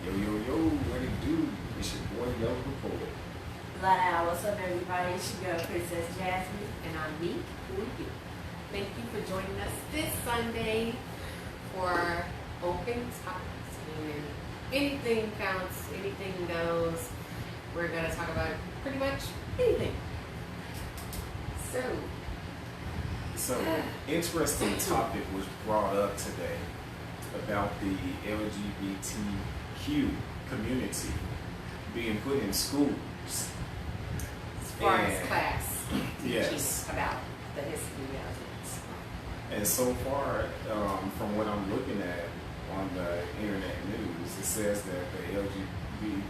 Yo, yo, yo, what it do? It's your boy, Yo Report. Loud, what's up, everybody? It's your girl, Princess Jasmine. And I'm Meek. Who are you? Thank you for joining us this Sunday for Open Topics. Meaning anything counts, anything goes. We're going to talk about pretty much anything. So, interesting topic was brought up today about the LGBTQ community being put in schools. As far as class teaching Yes. about the history of it. And so far, from what I'm looking at on the internet news, it says that the LGBT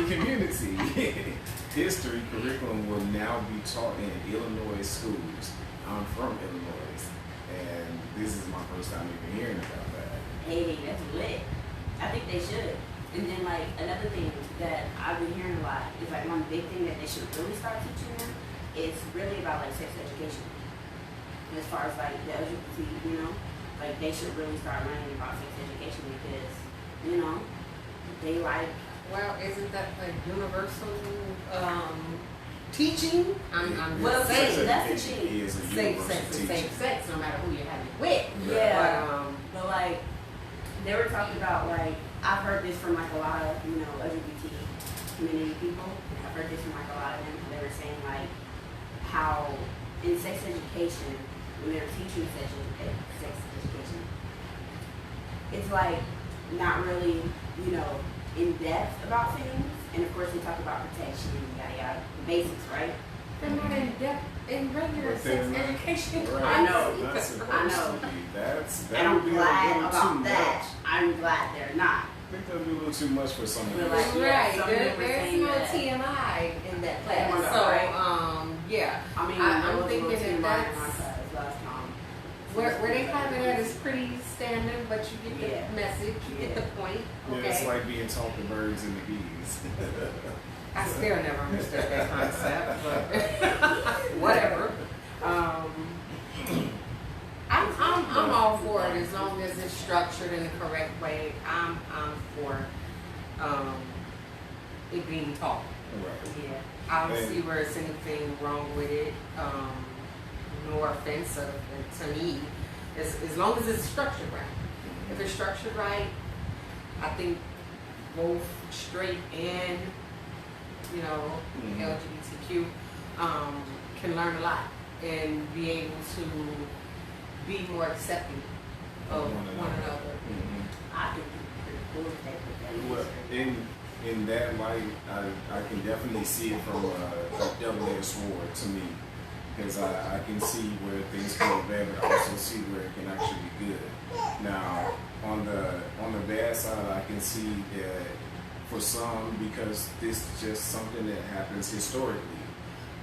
community history curriculum will now be taught in Illinois schools. I'm from Illinois, and this is my first time even hearing about that. Hey, that's lit. I think they should. And then, like, another thing that I've been hearing a lot is, like, one big thing that they should really start teaching them is really about, like, sex education. And as far as, like, the LGBT, you know, like, they should really start learning about sex education because, you know, they like. Well, isn't that like universal teaching? I'm Well, just saying. see, that's the Education thing. is a Safe universal sex is teaching. safe sex, no matter who you're having it with. Yeah. But, But like, they were talking about, like, I've heard this from like a lot of, you know, LGBT community people. I've heard this from like a lot of them. They were saying like how in sex education, when they're teaching sex education, it's like not really, you know, in depth about things. And of course, they talk about protection, yada yada, the basics, right? they're not in depth in regular But sex they're not- education. Right. I know. That's supposed I know. to be. That And I'm would be a glad little about too that. much. I'm glad they're not. I think that'd be a little too much for some of But, us. like, yeah, Right, some there, people were there's saying no that. TMI in that Yeah, class. right. So, yeah. I mean, I'm there was a thinking little that TMI in that's- my class last time. Where they have it at is pretty standard, but you get the Yeah. message, you get the point. Yeah, Okay. it's like being taught the birds and the bees. I still never understood that concept, but whatever. I'm all for it as long as it's structured in the correct way. I'm for it being taught. Right. Yeah. I don't see where there's anything wrong with it, nor offensive to me, as long as it's structured right. If it's structured right, I think both straight and, you know, Mhm. LGBTQ can learn a lot and be able to be more accepting of one another. Mhm. I think it's pretty cool if they put that in Well, history. in that light, I can definitely see it from a double-edged sword to me, because I can see where things can go bad, but I also see where it can actually be good. Now, on the bad side, I can see that for some, because this is just something that happens historically,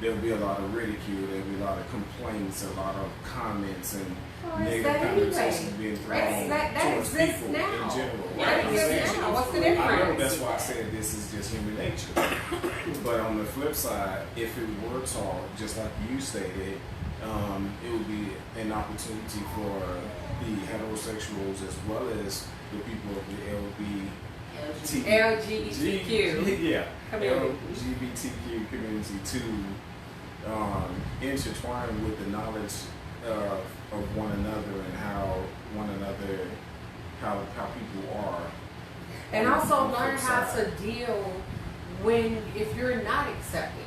there'll be a lot of ridicule, there'll be a lot of complaints, a lot of comments, and Well, it's negative that anyway. connotations being thrown That towards exists people now. in general. Yeah, Right? That I'm exists saying- now. What's the I know, difference? that's why I said this is just human nature. But on the flip side, if it were taught, just like you stated, it would be an opportunity for the heterosexuals as well as the people of the LGBTQ. yeah, community. LGBTQ community to intertwine with the knowledge of one another and how people are. And on also the learn flip how side. to deal if you're not accepted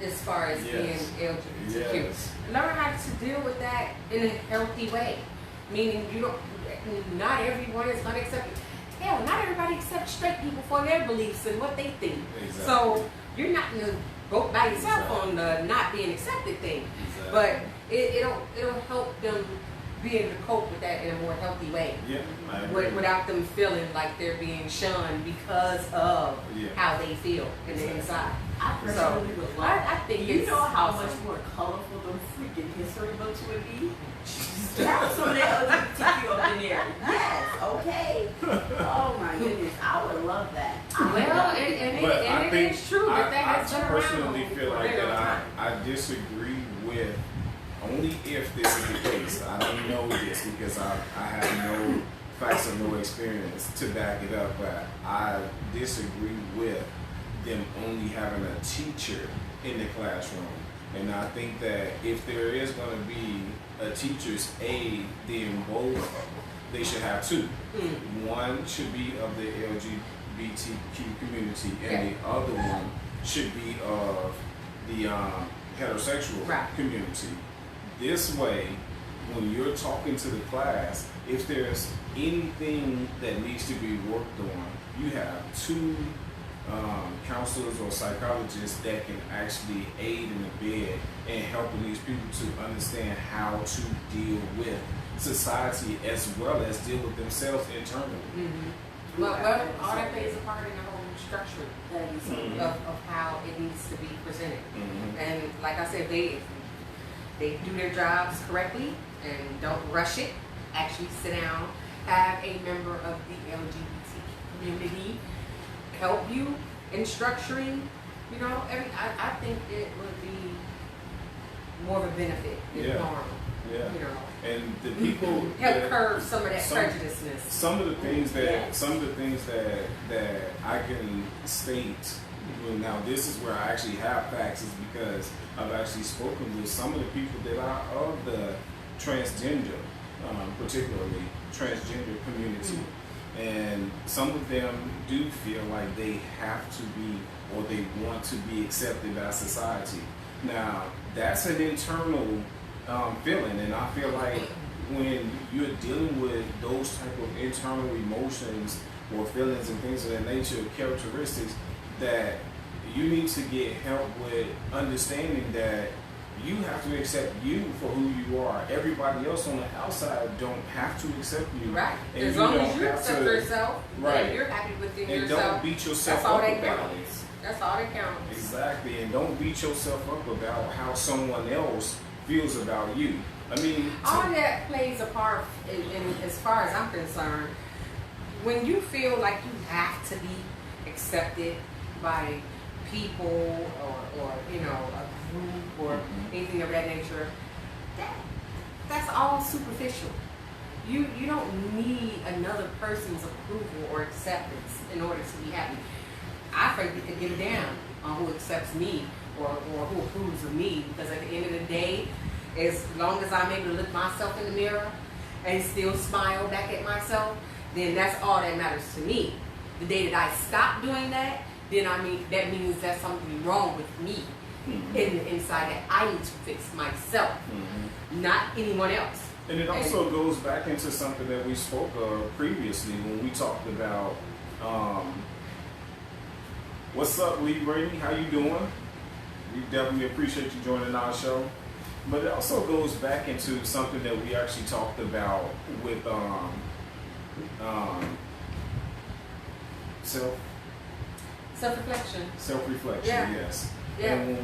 as far as Yes. being LGBTQ. Yes. Learn how to deal with that in a healthy way. Meaning not everyone is going to accept you. Hell, not everybody accepts straight people for their beliefs and what they think. Exactly. So you're not going to go by yourself Exactly. on the not being accepted thing. Exactly. But it'll help them be able to cope with that in a more healthy way. Yeah, I agree. Without them feeling like they're being shunned because of Yeah. how they feel in the Exactly. inside. I personally would love I think You it's know how awesome. much more colorful those freaking history books would be? Have some of that LGBTQ up in there. Yes, okay. Oh my goodness, I would love that. Well, and But it is true that has been I personally around feel for a like very long that time. I disagree with only if this is the case. I don't know this because I have no facts or no experience to back it up, but I disagree with them only having a teacher in the classroom. And I think that if there is going to be a teacher's aide, then both, they should have two. One should be of the LGBTQ community, and the other one should be of the heterosexual community. This way, when you're talking to the class, if there's anything that needs to be worked on, you have two counselors or psychologists that can actually aid in the bed and helping these people to understand how to deal with society as well as deal with themselves internally. Well, all that plays a part in the whole structure of how it needs to be presented. And like I said, they do their jobs correctly and don't rush it. Actually sit down, have a member of the LGBT community help you in structuring, you know, I think it would be more of a benefit than harm. You know. And the people help curb some of that prejudiceness. Some of the things that I can state. Well, now this is where I actually have facts, is because I've actually spoken with some of the people that are of the transgender, particularly transgender community. And some of them do feel like they have to be, or they want to be accepted by society. Now, that's an internal feeling, and I feel like when you're dealing with those type of internal emotions or feelings and things of that nature, characteristics, that you need to get help with understanding that you have to accept you for who you are. Everybody else on the outside don't have to accept you. Right. And as long as you accept yourself, and you're happy within and yourself. And don't beat yourself that's all up that about counts. it. That's all that counts. Exactly. And don't beat yourself up about how someone else feels about you. I mean, all that plays a part in as far as I'm concerned. When you feel like you have to be accepted by people or you know, a group or anything of that nature, that's all superficial. You don't need another person's approval or acceptance in order to be happy. I forget to give a damn on who accepts me or who approves of me, because at the end of the day, as long as I'm able to look myself in the mirror and still smile back at myself, then that's all that matters to me. The day that I stop doing that, then that means there's something wrong with me inside that I need to fix myself, not anyone else. And it also goes back into something that we spoke of previously when we talked about what's up, Lee Brady? How you doing? We definitely appreciate you joining our show. But it also goes back into something that we actually talked about with self-reflection. Self-reflection, yes. Yeah. And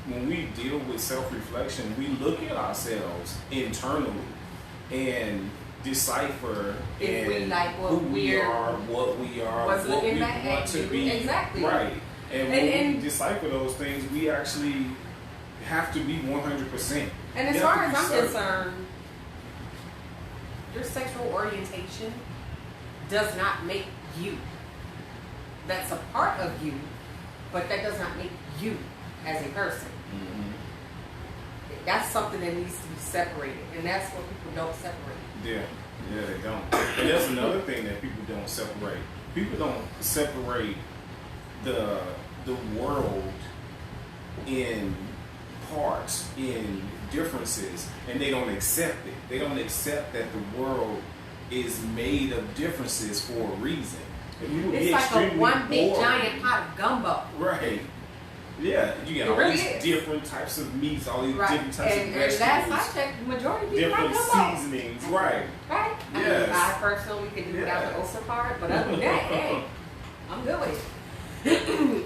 when we deal with self-reflection, we look at ourselves internally and decipher if we like who we are, what we want to be. Exactly. Right. And when we decipher those things, we actually have to be 100%. And as far as I'm concerned, your sexual orientation does not make you. That's a part of you, but that does not make you as a person. That's something that needs to be separated, and that's what people don't separate. Yeah, they don't. And that's another thing that people don't separate. People don't separate the world in parts, in differences, and they don't accept it. They don't accept that the world is made of differences for a reason. It's like a one big giant pot of gumbo. Right. Yeah, you got all these different types of meats, all these different types of vegetables. And last I checked, the majority of people like different gumbo. seasonings, right? Right. Yes. I personally can do without the ulcer part, but other than that, hey, I'm good with it.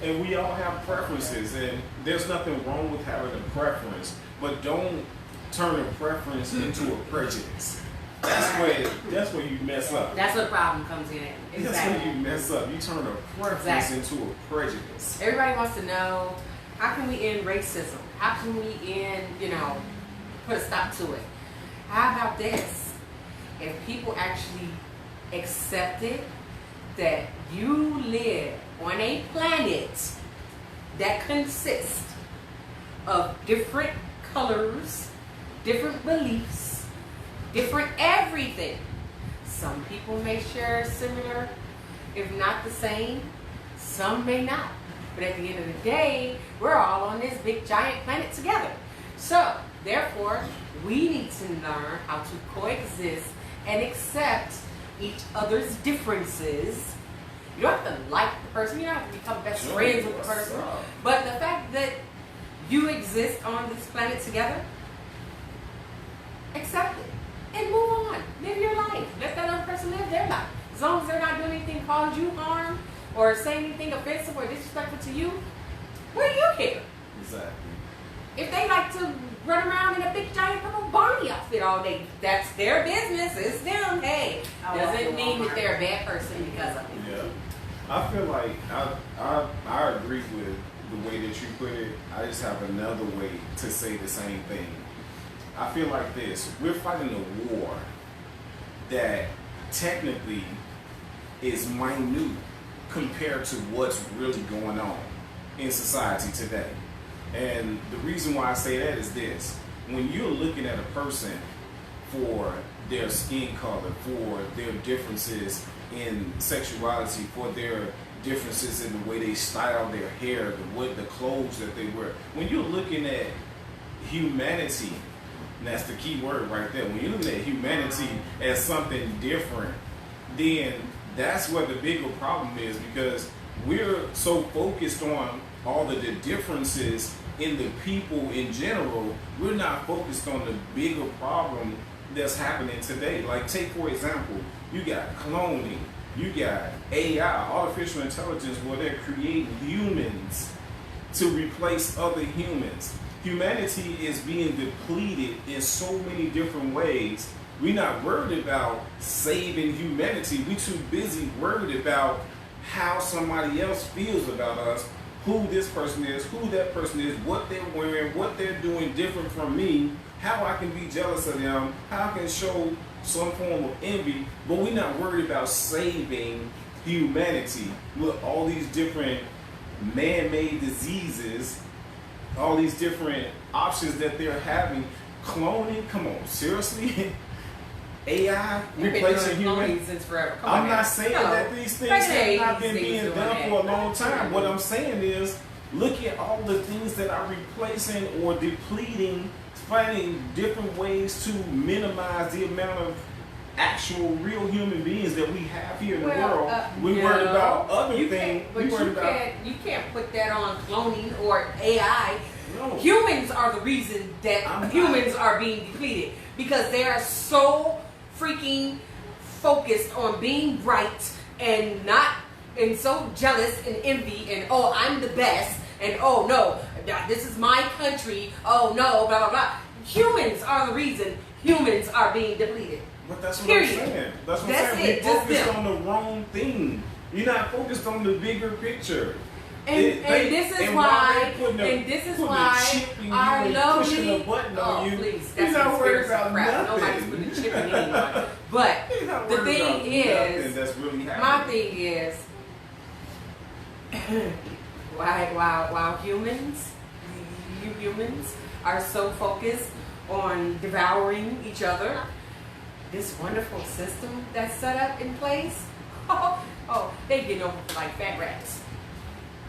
And we all have preferences, and there's nothing wrong with having a preference, but don't turn a preference into a prejudice. That's where you mess up. That's where the problem comes in. Exactly. That's where you mess up. You turn a preference into a prejudice. Everybody wants to know, how can we end racism? How can we end, put a stop to it? How about this? if people actually accepted that you live on a planet that consists of different colors, different beliefs, different everything. Some people may share similar, if not the same. Some may not. But at the end of the day, we're all on this big giant planet together. So, therefore, we need to learn how to coexist and accept each other's differences. You don't have to like the person, you don't have to become best friends with the person. But the fact that you exist on this planet together, accept it and move on. Live your life. Let that other person live their life. As long as they're not doing anything cause you harm or saying anything offensive or disrespectful to you, what do you care? Exactly. If they like to run around in a big giant purple Barney outfit all day, that's their business. It's them. Hey, doesn't mean that they're a bad person because of it. Yeah. I feel like I agree with the way that you put it. I just have another way to say the same thing. I feel like this. We're fighting a war that technically is minute compared to what's really going on in society today. And the reason why I say that is this. When you're looking at a person for their skin color, for their differences in sexuality, for their differences in the way they style their hair, the clothes that they wear, when you're looking at humanity, and that's the key word right there, when you're looking at humanity as something different, then that's where the bigger problem is, because we're so focused on all of the differences in the people in general, we're not focused on the bigger problem that's happening today. Like, take for example, you got cloning, you got AI, artificial intelligence, where they're creating humans to replace other humans. Humanity is being depleted in so many different ways. We're not worried about saving humanity. We're too busy worried about how somebody else feels about us, who this person is, who that person is, what they're wearing, what they're doing different from me, how I can be jealous of them, how I can show some form of envy, but we're not worried about saving humanity with all these different man-made diseases, all these different options that they're having. Cloning, come on, seriously? AI replacing humanity? Since forever. I'm not saying that these things have not been being done for a long time. What I'm saying is, look at all the things that are replacing or depleting, finding different ways to minimize the amount of actual real human beings that we have here in the world. We worried about other things. But you can't put that on cloning or AI. No. Humans are the reason that humans are being depleted, because they are so freaking focused on being right and so jealous and envy and, oh, I'm the best, and oh no, this is my country, oh no, blah blah blah. Humans are the reason humans are being depleted. But that's what Period. I'm saying. That's what I'm saying. We're focused on the wrong thing. You're not focused on the bigger picture. This is why our lovely, please, that's conspiracy crap. Nobody's putting a chip in anyone. But the thing is, my thing is, while humans are so focused on devouring each other, this wonderful system that's set up in place, they get over like fat rats.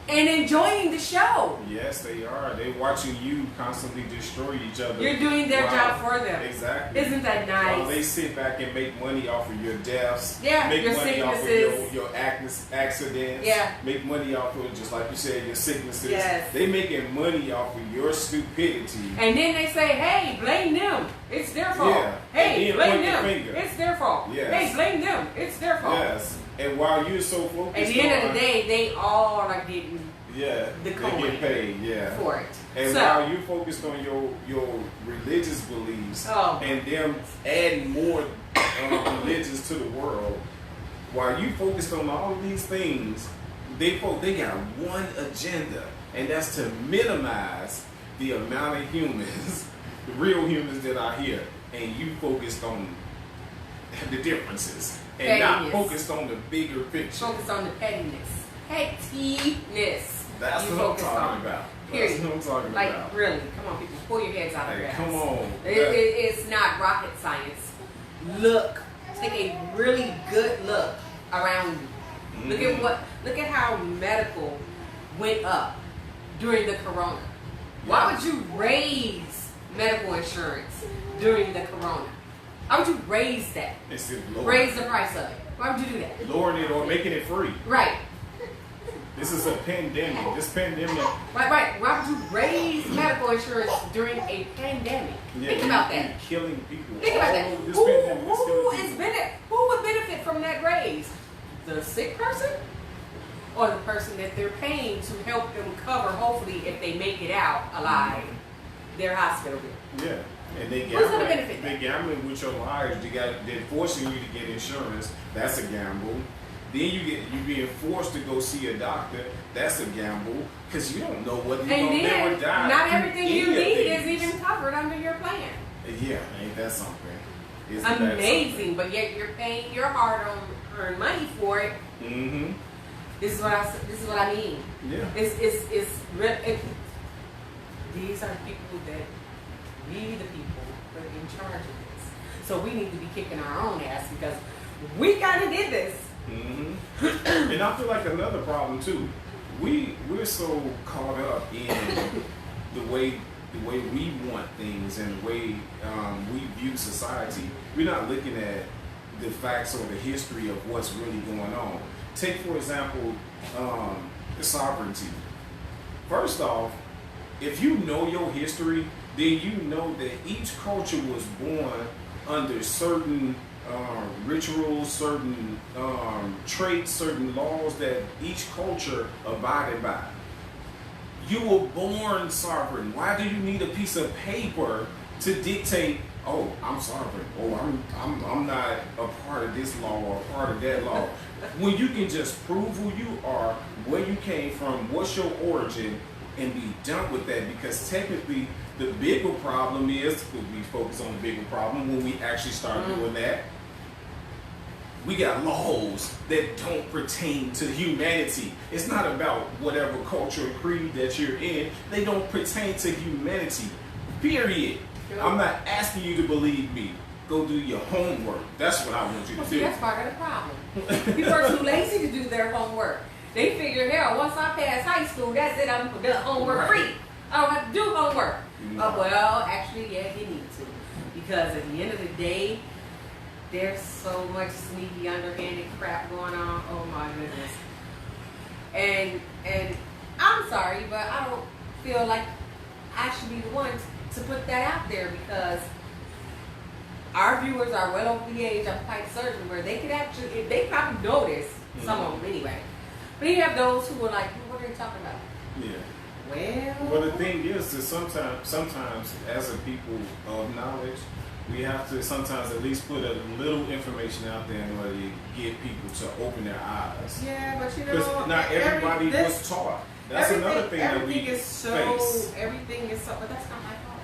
And enjoying the show. Yes, they are. They're watching you constantly destroy each other. You're doing their job for them. Exactly. Isn't that nice? While they sit back and make money off of your deaths. Yeah, make your money sicknesses. off of your accidents. Yeah. Make money off of, just like you said, your sicknesses. Yes. They making money off of your stupidity. And then they say, hey, blame them. It's their fault. Yeah. Hey, blame them. Finger. It's their fault. Yes. Hey, blame them. It's their fault. Yes. And while you're so focused at the end of the day, they all are getting they get paid, for it. And while you're focused on your religious beliefs and them adding more religions to the world, while you focused on all of these things, they got one agenda, and that's to minimize the amount of humans, the real humans that are here, and you focused on the differences and not Pettiness. focused on the bigger picture. Focus on the pettiness. Pettiness. That's You what I'm focus talking on. about. Period. That's what I'm talking Like, about. really, come on, people, pull your heads out of Hey, your ass. come on. It's not rocket science. Look, take a really good look around you. Look at how medical went up during the corona. Why would you raise medical insurance during the corona? Why would you raise that? Instead of Raise the price of it. Why would you do that? lowering it or making it free. Right. This is a pandemic. This pandemic. Right. Why would you raise medical insurance during a pandemic? Think about that. Killing people. Think about that. This pandemic is killing people. Who would benefit from that raise? The sick person? Or the person that they're paying to help them cover, hopefully, if they make it out alive, their hospital bill? Yeah. And they Who's gonna benefit They're that? gambling with your lives. They're forcing you to get insurance. That's a gamble. Then you being forced to go see a doctor. That's a gamble because you don't know whether you're And gonna live then, or die. not through everything any you of need is these. even covered under your plan. Yeah, ain't that something? Isn't that something? Amazing, but yet you're paying your hard-earned money for it. Mm-hmm. This is what I mean. Yeah. These are people that we, the people, put in charge of this. So we need to be kicking our own ass because we kind of did this. Mm-hmm. And I feel like another problem too. We're so caught up in the way we want things and the way we view society. We're not looking at the facts or the history of what's really going on. Take for example, the sovereignty. First off, if you know your history, then you know that each culture was born under certain rituals, certain traits, certain laws that each culture abided by. You were born sovereign. Why do you need a piece of paper to dictate, oh, I'm sovereign, oh, I'm not a part of this law or a part of that law? When you can just prove who you are, where you came from, what's your origin, and be done with that. Because technically, the bigger problem is, we focus on the bigger problem when we actually start doing that, we got laws that don't pertain to humanity. It's not about whatever culture or creed that you're in. They don't pertain to humanity, period. I'm not asking you to believe me. Go do your homework. That's what I want you to Well, do. see, that's part of the problem. People are too lazy to do their homework. They figure, hell, once I pass high school, that's it, I'm done homework free. I don't have to do homework. Well, actually, yeah, you need to. Because at the end of the day, there's so much sneaky, underhanded crap going on. Oh my goodness. And I'm sorry, but I don't feel like I should be the one to put that out there because our viewers are well over the age, I'm quite certain, where they could actually, they probably know this, some of them anyway. But you have those who are like, what are you talking about? Yeah. Well, The thing is that sometimes as a people of knowledge, we have to sometimes at least put a little information out there in order to get people to open their eyes. yeah, but you Because know, not everybody was taught. That's another thing that we face. Everything is so, but that's not my fault.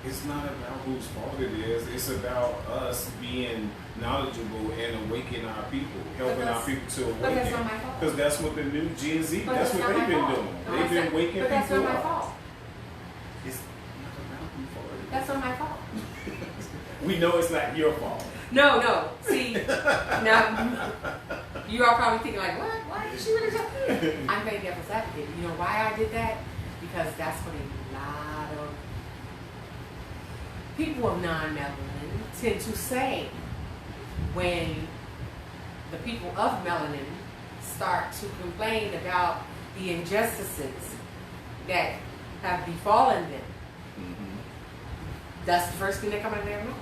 It's not about whose fault it is. It's about us being knowledgeable and awakening our people, helping our people to But that's awaken. not my fault. Because that's what the new Gen Z, But that's what not they've my been fault. doing. No, They've been said- waking But that's people not my up. fault. It's not about whose fault it is. That's not my fault. We know it's not your fault. No. See, now you are probably thinking like, what? Why did she really talk? I'm playing devil's advocate. You know why I did that? Because that's what a lot of people of non-melanin tend to say when the people of melanin start to complain about the injustices that have befallen them. That's the first thing that comes out of their mouth.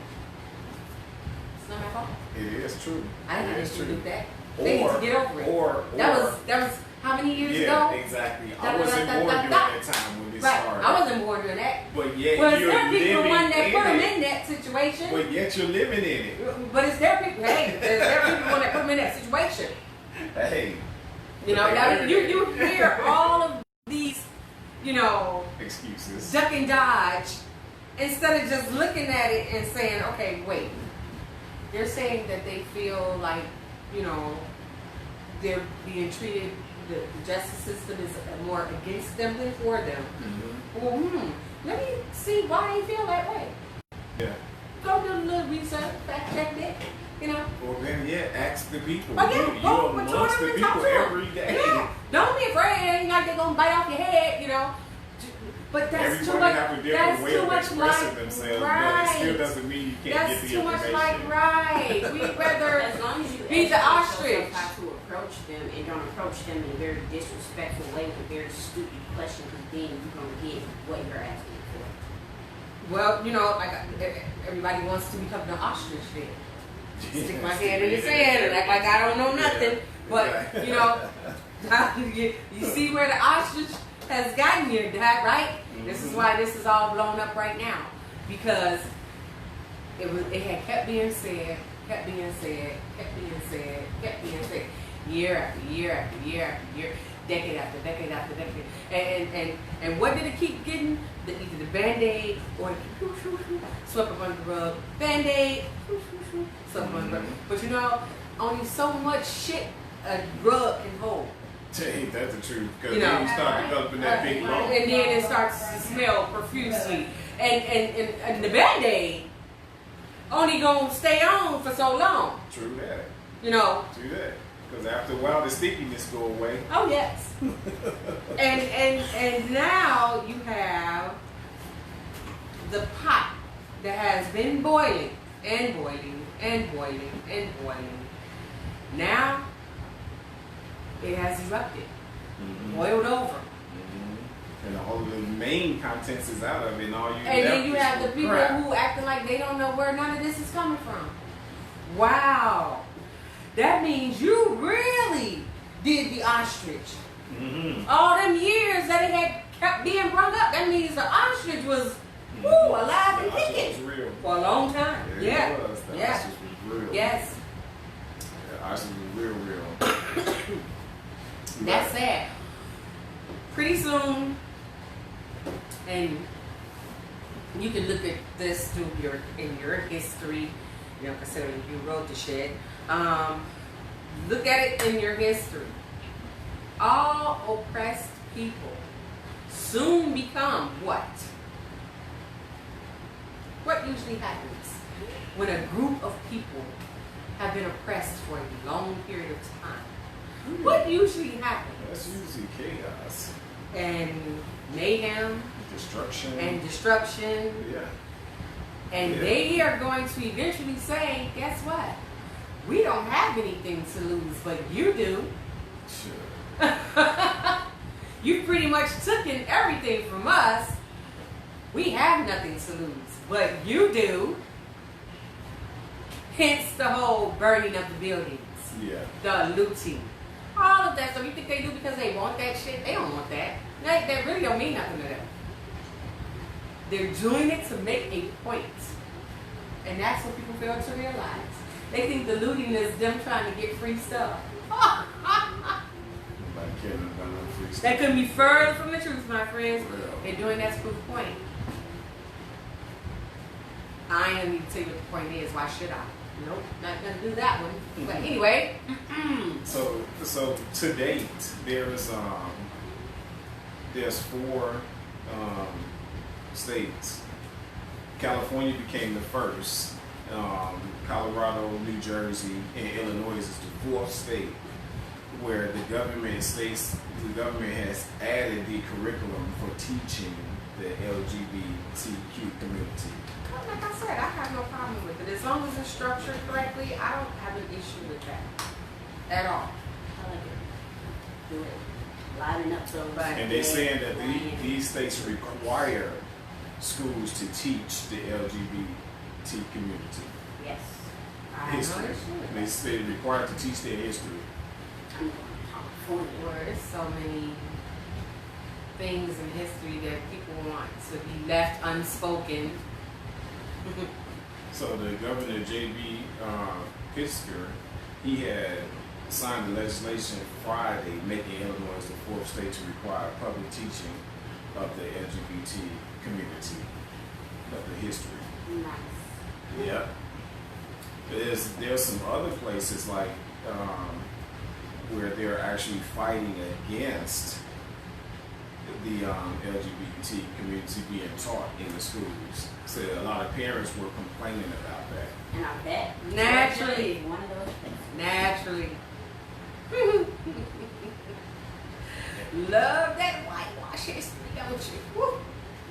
It's not my fault. It is true. I didn't It have is to true. do that. They need to get over it. That was how many years yeah, ago? exactly. I wasn't born during that time when this Right. started. I wasn't born during that. But yet Well, it's you're their people the living one that in put them it. in that situation. But yet you're living in it. But it's their people. Hey, it's their people the one that put them in that situation. Hey. You know, now you hear all of these, Excuses. duck and dodge instead of just looking at it and saying, okay, wait, they're saying that they feel like, you know, they're being treated, the justice system is more against them than for them. Mm-hmm. Well, let me see why they feel that way. Yeah. Go do a little research, fact check it, you know. Well, then, yeah, ask the people. Oh, yeah, go You're with amongst the them and talk people to them. every day. Yeah, don't be afraid. It ain't like they're gonna bite off your head, you know. But that's Everybody too much. have a different That's way too of much expressing like themselves, right. but it still doesn't mean you can't That's get the too much information. like right. We'd rather As long as you be the educate ostrich. yourself how to approach them and don't approach them in a very disrespectful way with a very stupid question, because then you're gonna get what you're asking for. Well, you know, like everybody wants to become the ostrich then. Stick my head in the sand and act like I don't know nothing. But you know, you see where the ostrich has gotten you, Dad, right? This is why this is all blown up right now, because it had kept being said, kept being said, kept being said, kept being said, year after year after year after year, decade after decade after decade, and what did it keep getting? Either the Band-Aid or swept up under the rug. Band-Aid, swept up under the rug. But you know, only so much shit a rug can hold. Ain't that the truth? Because You know. then you start developing that big lump. And then it starts to smell profusely. And the Band-Aid only gonna stay on for so long. True that. You know. True that. Because after a while, the stickiness go away. Oh yes. and now you have the pot that has been boiling and boiling and boiling and boiling. Now it has erupted, boiled over. And all of the main contents is out of it, and all you And left then you is have the some people crap. who acting like they don't know where none of this is coming from. Wow. That means you really did the ostrich. All them years that it had kept being brung up, that means the ostrich was alive and The ostrich kicking was real. for a long time. Yeah, it was. The Yeah. ostrich was real. Yes. The ostrich was real. That's sad. Pretty soon, and you can look at this through your history, you know, considering you wrote the shit. Look at it in your history. All oppressed people soon become what? What usually happens when a group of people have been oppressed for a long period of time? What usually happens? That's usually chaos. And mayhem Destruction. and destruction. Yeah. And Yeah. they are going to eventually say, guess what? We don't have anything to lose, but you do. Sure. You pretty much taken everything from us. We have nothing to lose, but you do. Hence the whole burning of the buildings, Yeah. the looting, all of that stuff. You think they do because they want that shit? They don't want that. That really don't mean nothing to them. They're doing it to make a point. And that's what people fail to realize. They think the looting is them trying to get free stuff. Nobody cares about no free stuff. That couldn't be further from the truth, my friends. Real. They're doing that to prove a point. I ain't gonna need to tell you what the point is. Why should I? Nope, not gonna do that one. But anyway, So to date, there's 4 states. California became the first. Colorado, New Jersey, and Illinois is the 4th state where the government has added the curriculum for teaching the LGBTQ community. well, like I said, I have no problem with it. As long as it's structured correctly, I don't have an issue with that at all. I like it. Do it. Lining up those. Right. And they're saying that these states require schools to teach the LGBT community Yes. I have no history. issue with that. They're required to teach their history. I'm going to California. Where there's so many things in history that people want to be left unspoken. So the governor, J.B. Pritzker, he had signed the legislation Friday making Illinois the 4th state to require public teaching of the LGBT community, of the history. Nice. Yep. There's some other places like where they're actually fighting against the LGBT community being taught in the schools. So a lot of parents were complaining about that. And I bet Naturally. Georgia is one of those places. Naturally. Love that whitewash history, don't you? Woo. Oh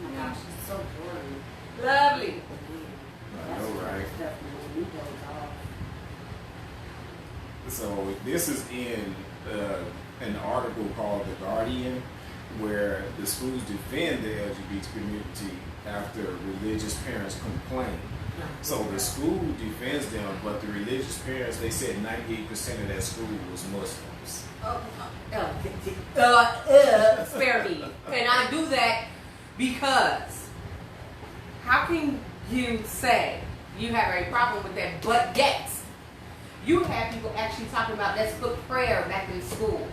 my gosh, it's so boring. Lovely. I know, right? Stuff, man. We goes off. So this is in an article called The Guardian, where the schools defend the LGBT community after religious parents complain. So the school defends them, but the religious parents, they said 98% of that school was Muslims. Spare me. And I do that because how can you say you have a problem with that, but yet you have people actually talking about let's put prayer back in school.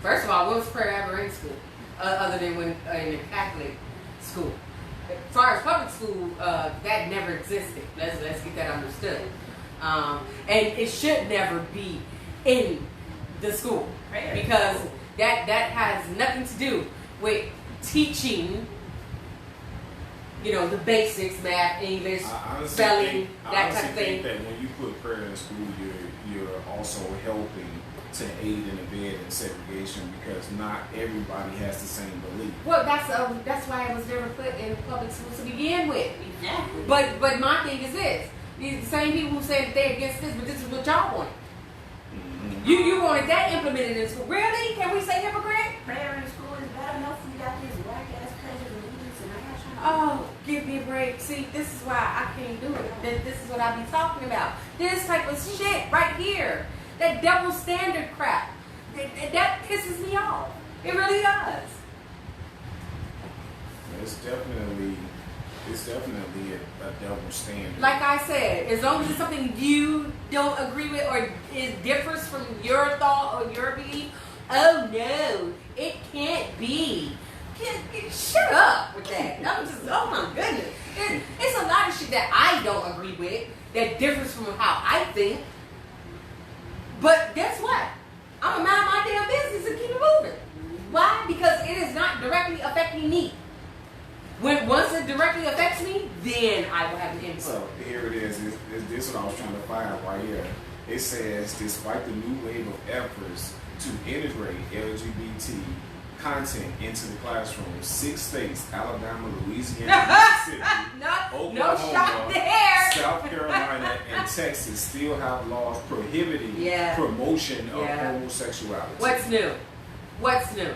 First of all, when was prayer ever in school? Other than when in a Catholic school. As far as public school, that never existed. Let's get that understood. And it should never be in the school because that has nothing to do with teaching. You know, the basics, math, English, spelling, that type of thing. I think that when you put prayer in school, you're also helping to aid and abet in segregation because not everybody has the same belief. Well, that's why it was never put in public schools to begin with. Exactly. But my thing is this: these same people who say that they're against this, but this is what y'all want. Mm-hmm. You wanted that implemented in school. Really? Can we say hypocrite? Prayer in school is bad enough. We got these whack ass pledges of allegiance, and I got trying to. Oh, give me a break. See, this is why I can't do it. This is what I be talking about. This type of shit right here. That double standard crap. That pisses me off. It really does. It's definitely a double standard. Like I said, as long as it's something you don't agree with or it differs from your thought or your belief, oh no, it can't be. Shut up with that. I'm just, oh my goodness. It's a lot of shit that I don't agree with that differs from how I think. But guess what? I'm gonna mind my damn business and keep it moving. Why? Because it is not directly affecting me. Once it directly affects me, then I will have an input. So here it is. This is what I was trying to find right here. It says, despite the new wave of efforts to integrate LGBT content into the classroom, 6 states, Alabama, Louisiana, Mississippi, no shot there. South Carolina, and Texas still have laws prohibiting promotion of homosexuality. What's new? What's new?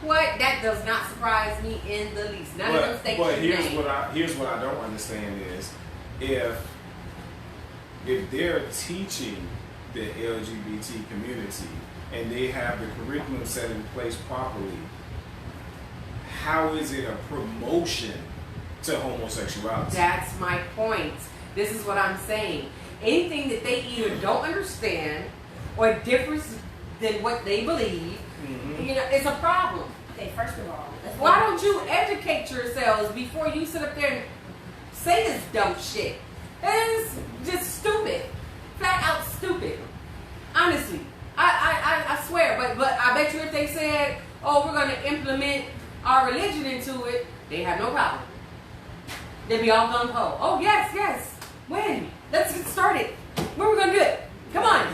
What? That does not surprise me in the least. None of them states but you here's name. what I don't understand is if they're teaching the LGBT community and they have the curriculum set in place properly, how is it a promotion to homosexuality? That's my point. This is what I'm saying. Anything that they either don't understand or differs than what they believe, you know, it's a problem. Okay, first of all, Why don't you educate yourselves before you sit up there and say this dumb shit? That is just stupid. Flat out stupid. Honestly. I swear, but I bet you if they said, oh, we're going to implement our religion into it, they have no problem. They'd be all gung ho. Oh, yes. When? Let's get started. When are we going to do it? Come on.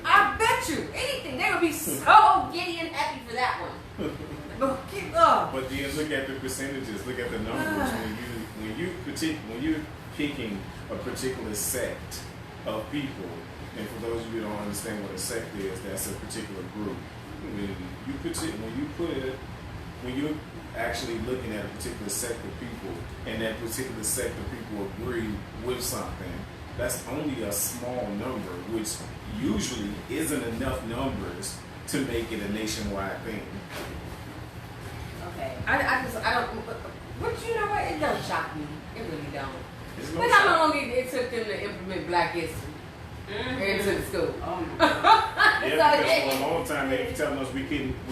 I bet you anything. They would be so giddy and happy for that one. But then look at the percentages. Look at the numbers. When you're picking a particular sect of people, and for those of you who don't understand what a sect is, that's a particular group. When you're actually looking at a particular sect of people, and that particular sect of people agree with something, that's only a small number, which usually isn't enough numbers to make it a nationwide thing. okay. I don't, but you know what? It don't shock me. It really don't. No Look how long it took them to implement Black history into the school. Oh my God. Yeah, because for a long time they were telling us we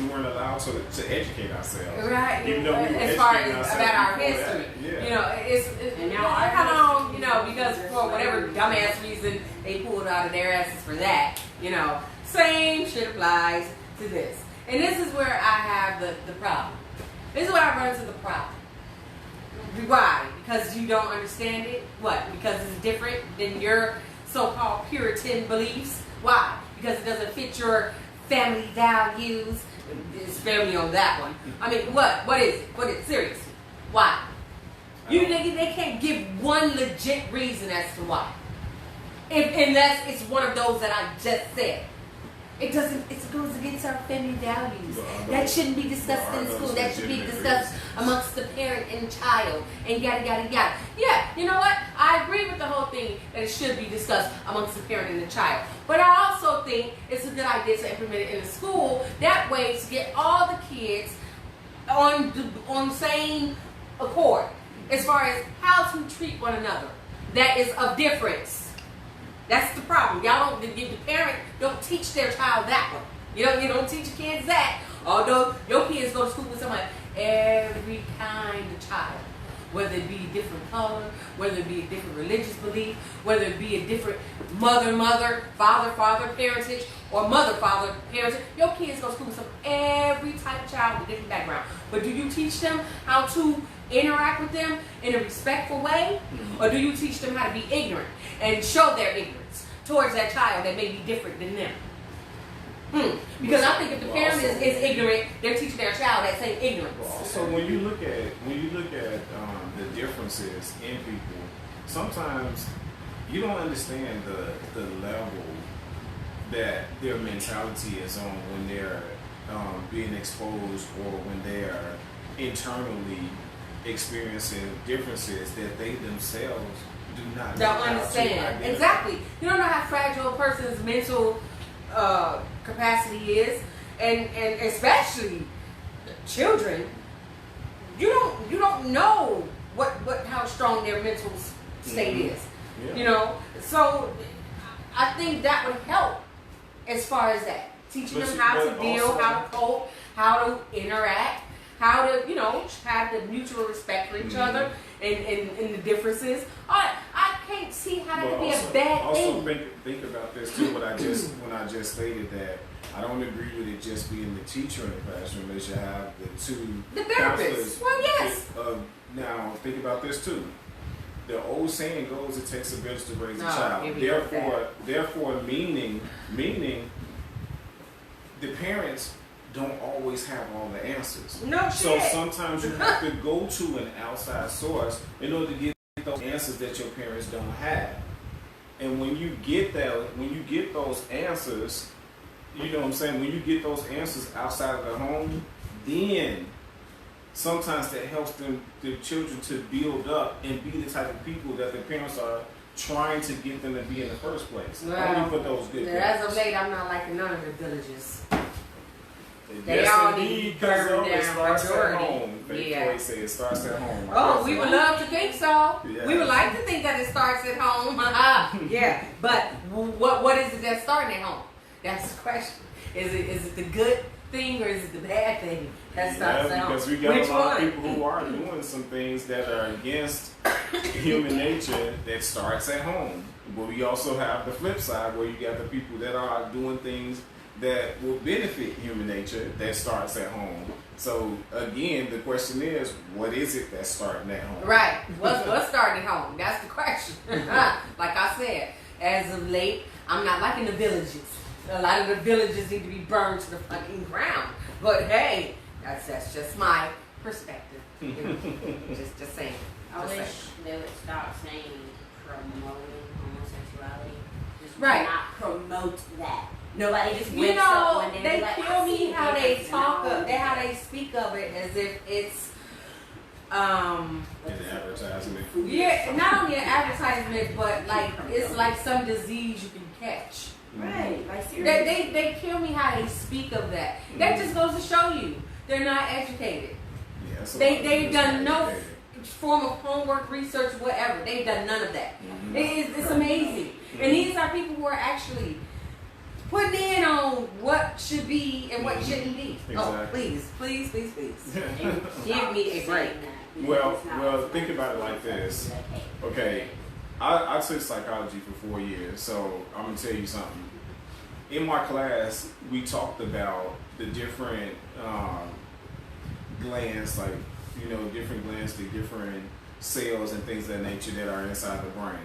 weren't allowed to educate ourselves. Right. Even though we were as far educating as ourselves about our before history. that. Yeah. You know, it's And now look our how long you know, because for whatever dumbass reason they pulled out of their asses for that, you know, same shit applies to this. And this is where I have the problem. This is where I run into the problem. Why? Because you don't understand it? What? Because it's different than your so-called Puritan beliefs? Why? Because it doesn't fit your family values? Spare me on that one. I mean, what? What is it? What is it? Seriously. Why? They can't give one legit reason as to why. Unless it's one of those that I just said. It goes against our family values. That shouldn't be discussed in school. That should be discussed amongst the parent and child. And yada, yada, yada. Yeah, you know what? I agree with the whole thing that it should be discussed amongst the parent and the child. But I also think it's a good idea to implement it in the school. That way to get all the kids on the same accord as far as how to treat one another. That is of difference. That's the problem. Y'all the parent don't teach their child that one. You don't teach your kids that. Although your kids go to school with somebody, every kind of child, whether it be a different color, whether it be a different religious belief, whether it be a different mother, father parentage, or father parentage, your kids go to school with every type of child with a different background. But do you teach them how to interact with them in a respectful way? Or do you teach them how to be ignorant and show their ignorance towards that child that may be different than them? Because I think if the parent is ignorant, they're teaching their child that same ignorance. Also, when you look at the differences in people, sometimes you don't understand the level that their mentality is on when they're being exposed or when they're internally experiencing differences that they themselves do not don't understand. Exactly. You don't know how fragile a person's mental capacity is, and especially children. You don't know how strong their mental state is. Yeah. You know, so I think that would help as far as that, teaching them how to deal, how to cope, how to interact, how to have the mutual respect for each other and the differences. I can't see how that could be a bad thing. Also think about this too. When I just stated that I don't agree with it just being the teacher in the classroom. They should have the therapist. Well, yes. Now think about this too. The old saying goes, "It takes a village to raise a child." Therefore, meaning the parents don't always have all the answers. No shit. So sometimes you have to go to an outside source in order to get those answers that your parents don't have. And when you get those answers, you know what I'm saying? When you get those answers outside of the home, then sometimes that helps the children to build up and be the type of people that the parents are trying to get them to be in the first place. Well, only for those good as parents. of late, I'm not liking none of the villages. They Yes, all indeed, need because burned it down starts majority. at home. They say it starts at home. Oh, we would love to think so. Yeah. We would like to think that it starts at home. Yeah, but what is it that's starting at home? That's the question. Is it the good thing or is it the bad thing that starts at home? Because we got Which a lot one? of people who are doing some things that are against human nature that starts at home. But we also have the flip side where you got the people that are doing things that will benefit human nature that starts at home. So again, the question is, what is it that's starting at home? Right. What's starting at home? That's the question. Like I said, as of late, I'm not liking the villages. A lot of the villages need to be burned to the fucking ground. But hey, that's just my perspective. just saying. I wish they would stop saying promoting homosexuality. Just Right. not promote that. Nobody just You wakes up know, one day and they be like, kill I me see how this, they and talk I of, how they speak of it as if it's An advertisement. yeah, not only an advertisement, but like it's like some disease you can catch. Right, like seriously. They kill me how they speak of that. That just goes to show you they're not educated. Yeah, that's a lot of They've people done that's no educated. form of homework, research, whatever. They've done none of that. It's amazing. And these are people who are actually putting in on what should be and what shouldn't be. Oh, Exactly. please. And Give me a break. saying that, Well, it's not think about it like this. Okay, I took psychology for 4 years, so I'm gonna tell you something. In my class, we talked about the different glands, like different glands, the different cells and things of that nature that are inside the brain.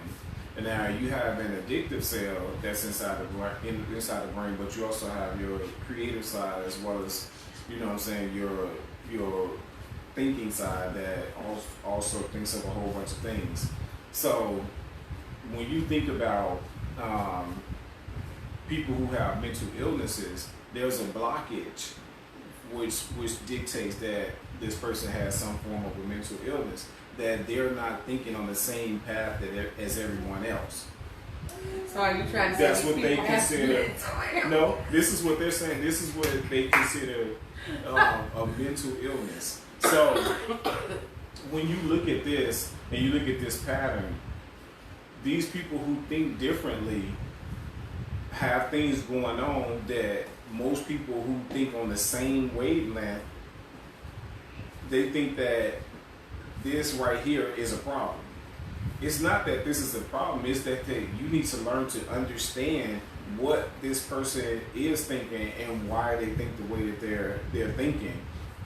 And now you have an addictive cell that's inside the brain, but you also have your creative side as well as your thinking side that also thinks of a whole bunch of things. So when you think about people who have mental illnesses, there's a blockage which dictates that this person has some form of a mental illness, that they're not thinking on the same path as everyone else. So are you trying to say that's what they consider? No, this is what they're saying. This is what they consider a mental illness. So when you look at this and you look at this pattern, these people who think differently have things going on that most people who think on the same wavelength, they think that this right here is a problem. It's not that this is a problem, it's that you need to learn to understand what this person is thinking and why they think the way that they're thinking.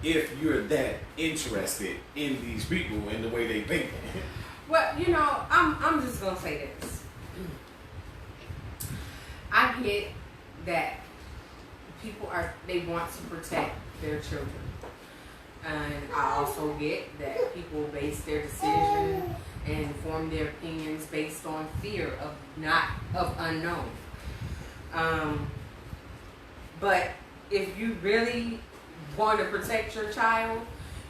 If you're that interested in these people and the way they think. Well, I'm just gonna say this. I get that people they want to protect their children. And I also get that people base their decision and form their opinions based on fear of unknown. But if you really want to protect your child,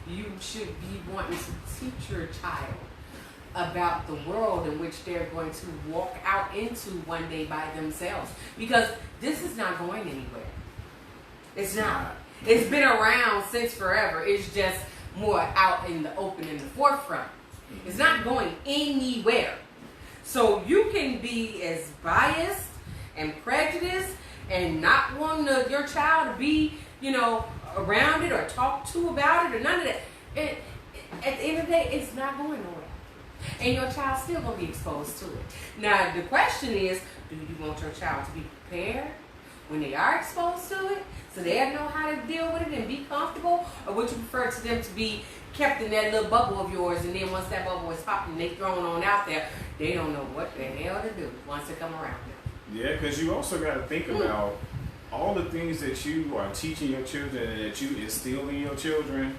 you should be wanting to teach your child about the world in which they're going to walk out into one day by themselves. Because this is not going anywhere. It's not. It's been around since forever. It's just more out in the open, in the forefront. It's not going anywhere. So you can be as biased and prejudiced and not wanting your child to be, around it or talk to about it or none of that. At the end of the day, it's not going nowhere. And your child's still going to be exposed to it. Now, the question is, do you want your child to be prepared when they are exposed to it, so they know how to deal with it and be comfortable? Or would you prefer to them to be kept in that little bubble of yours, and then once that bubble is popping, they thrown on out there, they don't know what the hell to do once they come around now? Yeah, because you also got to think about all the things that you are teaching your children and that you instill in your children,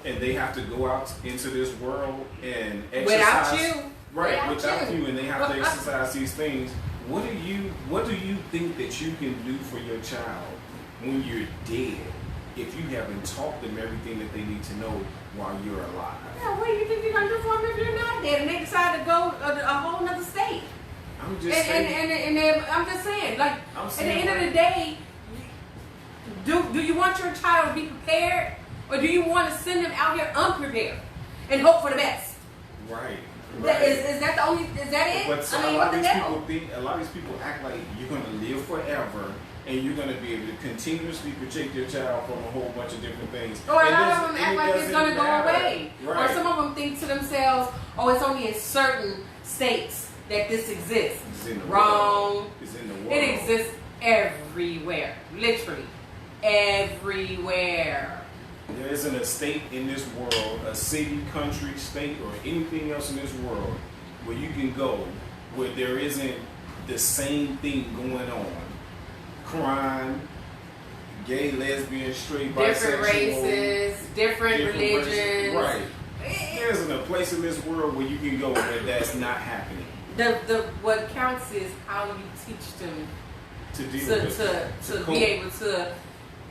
and they have to go out into this world and exercise. Without you. Right, without you, and they have to exercise these things. What do you think that you can do for your child when you're dead if you haven't taught them everything that they need to know while you're alive? Yeah, what do you think you're going to do for them if you're not dead and they decide to go a whole other state? I'm just saying. And I'm just saying, like, at the end of the day, do you want your child to be prepared, or do you want to send them out here unprepared and hope for the best? Right. Is that the only? Is that it? But so I mean, a what the hell? lot of these people act like you're going to live forever and you're going to be able to continuously protect your child from a whole bunch of different things. Or a lot of them act like it's going to go away. Right. Or some of them think to themselves, "Oh, it's only in certain states that this exists." It's in the Wrong. world. It's in the world. It exists everywhere, literally everywhere. There isn't a state in this world, a city, country, state, or anything else in this world where you can go where there isn't the same thing going on. Crime, gay, lesbian, straight, Different bisexual. races, different religions. Right. There isn't a place in this world where you can go where that's not happening. What counts is how you teach them To deal with it. to be able to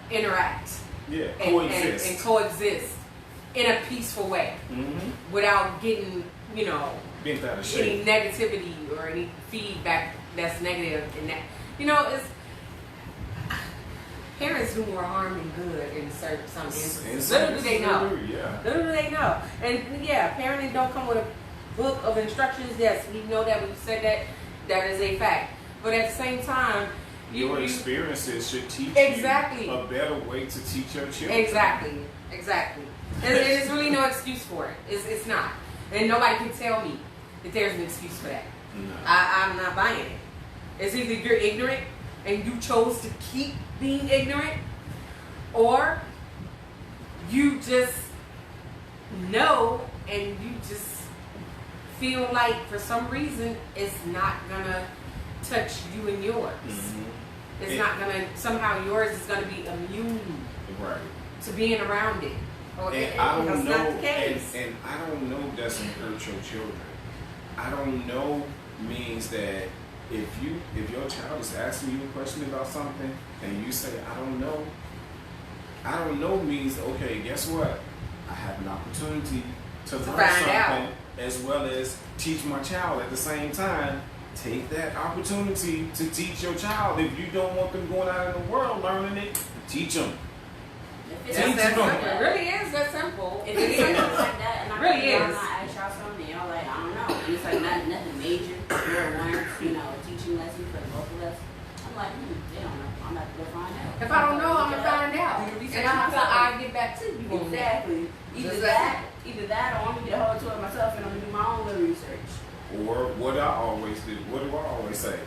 interact. Yeah, coexist. And coexist in a peaceful way, without getting, bent out of any shape. negativity or any feedback that's negative. And that, it's parents do more harm than good in some instances. Little do they know. Yeah. Little do they know. And yeah, parenting don't come with a book of instructions. Yes, we know that. We said that is a fact. But at the same time, Your experiences should teach Exactly. you a better way to teach your children. Exactly. And there's really no excuse for it. It's not. And nobody can tell me that there's an excuse for that. No. I'm not buying it. It's either you're ignorant and you chose to keep being ignorant, or you just know and you just feel like for some reason it's not gonna touch you and yours. It's not gonna, somehow yours is gonna be immune Right. to being around it. Or And I don't that's know, not the case. and I don't know doesn't hurt your children. I don't know means that if your child is asking you a question about something and you say I don't know means okay, guess what? I have an opportunity to learn find something out. as well as teach my child at the same time. Take that opportunity to teach your child. If you don't want them going out in the world learning it, teach them. If it's That's that Teach them. simple. It really is that simple. If It it's is. something like that, and I Really really is. I ask y'all something, y'all like, I don't know. And it's like nothing major. We're learning, teaching lesson for both of us. I'm like, they don't know. I'm about to go find out. If I don't know, I'm gonna find out. Do your research And I'll get back to you on that. Exactly. Either that, or I'm gonna get a hold to it myself and I'm gonna do my own little research. Or what I always do, what do I always say?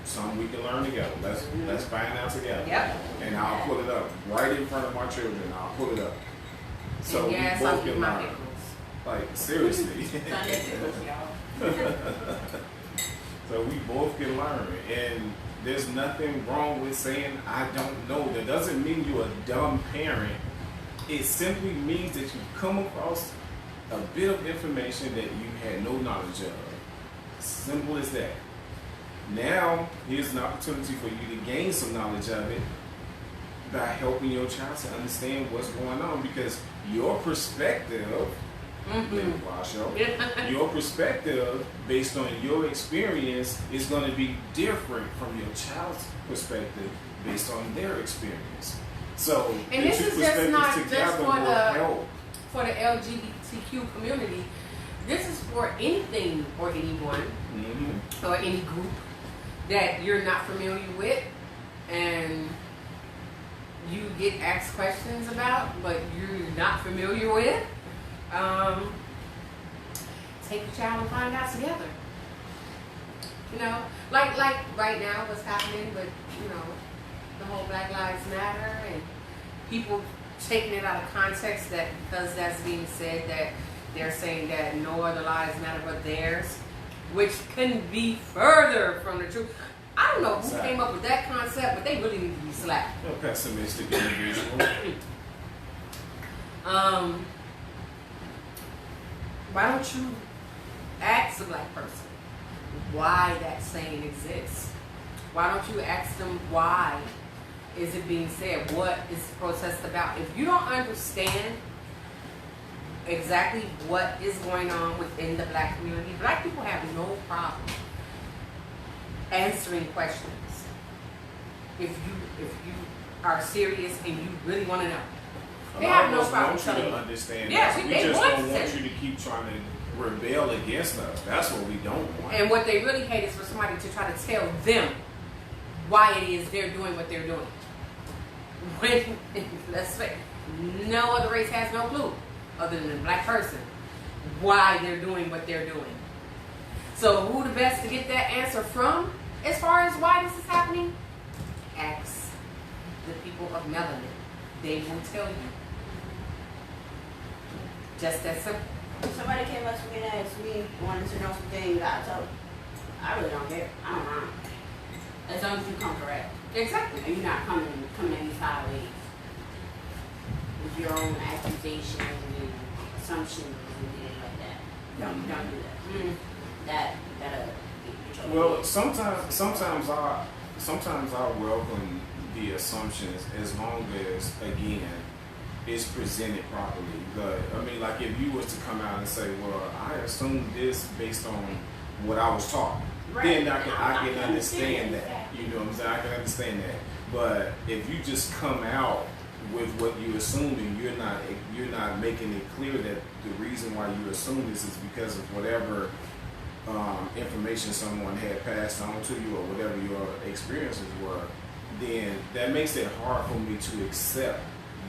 Something we can learn together. Let's find out together. Yep. And I'll put it up right in front of my children. I'll put it up. So And yes, we I'll both get can my learn. pickles. Like seriously. Sunday pickles, y'all. So we both can learn. And there's nothing wrong with saying I don't know. That doesn't mean you're a dumb parent. It simply means that you come across a bit of information that you had no knowledge of. Simple as that. Now, here's an opportunity for you to gain some knowledge of it by helping your child to understand what's going on, because your perspective, your perspective based on your experience is going to be different from your child's perspective based on their experience. So, And the this two is just perspectives not just together for will the- help. For the LGBTQ community, this is for anything or anyone Mm-hmm. or any group that you're not familiar with and you get asked questions about but you're not familiar with. Take your child and find out together. You know, like right now what's happening with, the whole Black Lives Matter and people taking it out of context that because that's being said that they're saying that no other lives matter but theirs, which couldn't be further from the truth. I don't know who Exactly. came up with that concept, but they really need to be slapped. A pessimistic individual. Why don't you ask a black person why that saying exists? Why don't you ask them why is it being said? What is the protest about? If you don't understand exactly what is going on within the black community, black people have no problem answering questions. If you are serious and you really want to know. They have no problem want you telling to you. understand Yeah, that. We they just want don't to. want you to keep trying to rebel against us. That's what we don't want. And what they really hate is for somebody to try to tell them why it is they're doing what they're doing. When, let's say, no other race has no clue, other than a black person, why they're doing what they're doing. So who the best to get that answer from, as far as why this is happening? Ask the people of melanin. They will tell you. Just that simple. Somebody came up to me and asked me, wanted to know some things. I told them, I really don't care. I don't mind. As long as you come correct. Exactly. And you're not coming at me sideways with your own accusations and assumptions and things like that. Don't do that. That'll get you Well, sometimes I welcome the assumptions as long as, again, it's presented properly. But I mean, like if you was to come out and say, "Well, I assumed this based on what I was taught," then I can understand that. You know what I'm saying? I can understand that. But if you just come out with what you assumed and you're not making it clear that the reason why you assume this is because of whatever information someone had passed on to you or whatever your experiences were, then that makes it hard for me to accept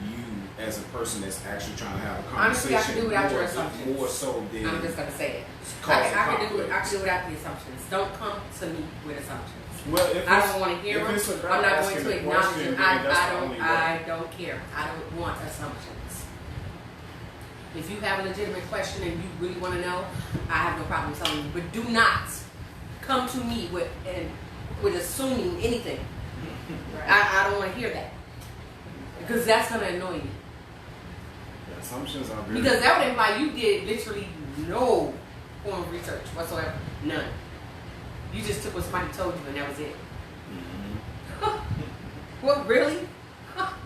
you as a person that's actually trying to have a Honestly, I conversation can do without your assumptions. more so than I'm just gonna say it. cause I can do conflict. without the assumptions. Don't come to me with assumptions. Well, if I it's- don't want to hear if them. it's about I'm not going asking to a acknowledge question, them. then that's the only way. I don't care. I don't want assumptions. If you have a legitimate question and you really want to know, I have no problem telling you. But do not come to me with assuming anything. Right. I don't want to hear that. Because that's going to annoy you. The assumptions are very Because that would imply you did literally no form of research whatsoever. None. You just took what somebody told you and that was it. Mhm. What, really?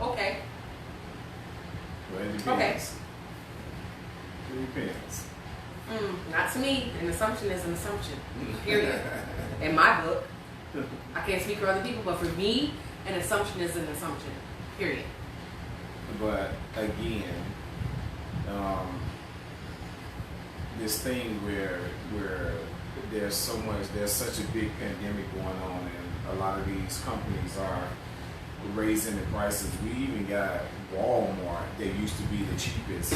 Okay. Well, it depends. Okay. It depends. Not to me. An assumption is an assumption. Period. In my book. I can't speak for other people, but for me, an assumption is an assumption. Period. But again, this thing where there's such a big pandemic going on, and a lot of these companies are raising the prices. We even got Walmart that used to be the cheapest,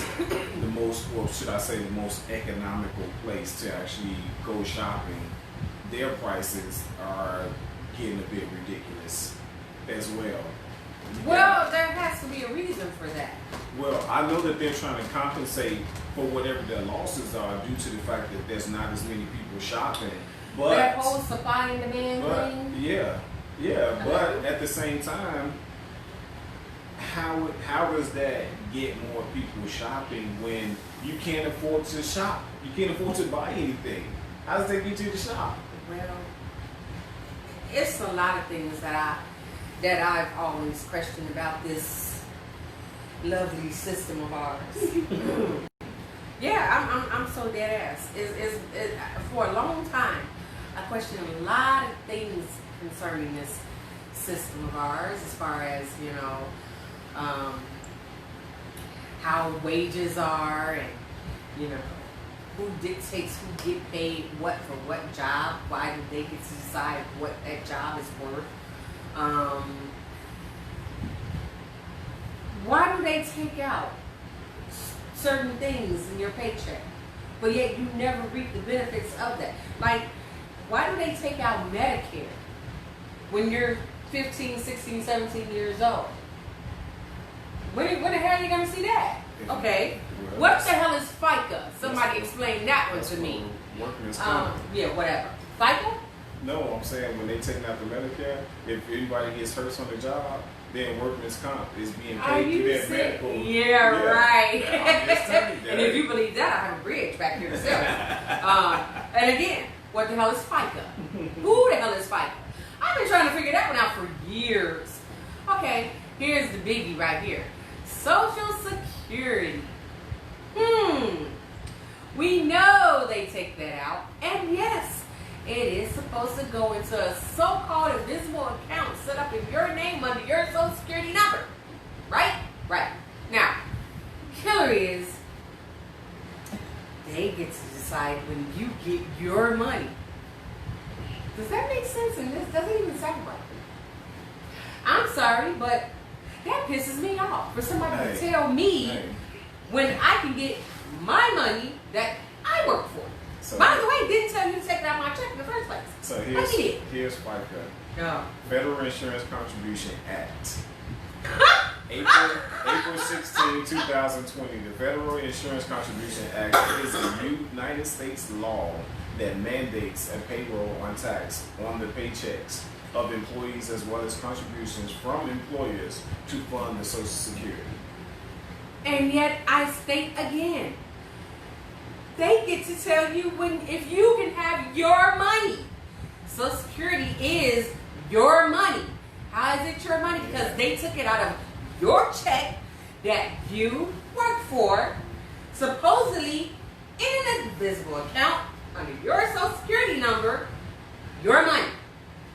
the most, or should I say, the most economical place to actually go shopping. Their prices are getting a bit ridiculous as well. Well, there has to be a reason for that. Well, I know that they're trying to compensate for whatever their losses are due to the fact that there's not as many people shopping. But That whole supply and demand thing. yeah. But at the same time, how does that get more people shopping when you can't afford to shop? You can't afford to buy anything. How does that get you to shop? Well, it's a lot of things that I've always questioned about this lovely system of ours. Yeah, I'm so dead ass. For a long time, I questioned a lot of things concerning this system of ours, as far as how wages are, and who dictates who get paid what for what job. Why do they get to decide what that job is worth? Why do they take out certain things in your paycheck, but yet you never reap the benefits of that? Like, why do they take out Medicare when you're 15, 16, 17 years old? When the hell are you going to see that? Okay. Well, What the hell is FICA? Somebody explain that one to me. Workman's comp. Yeah, whatever. FICA? No, I'm saying when they taking out the Medicare, if anybody gets hurt on the job, then workman's comp is being Are paid through you their sick? medical. Yeah, right. I'm just telling you that. And if you believe that, I have a bridge back here to sell. And again, what the hell is FICA? Who the hell is FICA? I've been trying to figure that one out for years. Okay, here's the biggie right here. Social Security. We know they take that out. And yes, it is supposed to go into a so-called invisible account set up in your name under your Social Security number. Right? Right. Now, killer is they get to decide when you get your money. Does that make sense? And this doesn't even sound right. I'm sorry, but that pisses me off for somebody to tell me when I can get my money that I work for. So, By the way, didn't tell you to take it out of my check in the first place. so did. here's FICA. No. Federal Insurance Contribution Act. April 16, 2020. The Federal Insurance Contribution Act is a United States law that mandates a payroll on tax on the paychecks of employees as well as contributions from employers to fund the Social Security. And yet I state again, they get to tell you if you can have your money. Social Security is your money. How is it your money? Because they took it out of your check that you work for, supposedly in an invisible account under your Social Security number, your money.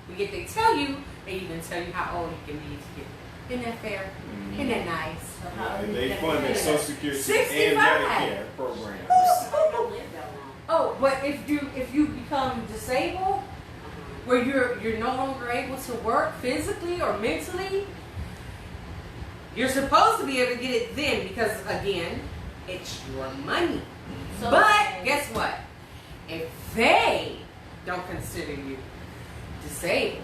We get to tell you, they even tell you how old you can be to get it. Isn't that fair? Isn't that nice? So how And do they you funded get Social Security 65. and Medicare programs. They don't live that long. Oh, but if you become disabled, where you're no longer able to work physically or mentally, You're supposed to be able to get it then because, again, it's your money. So- But guess what? If they don't consider you disabled,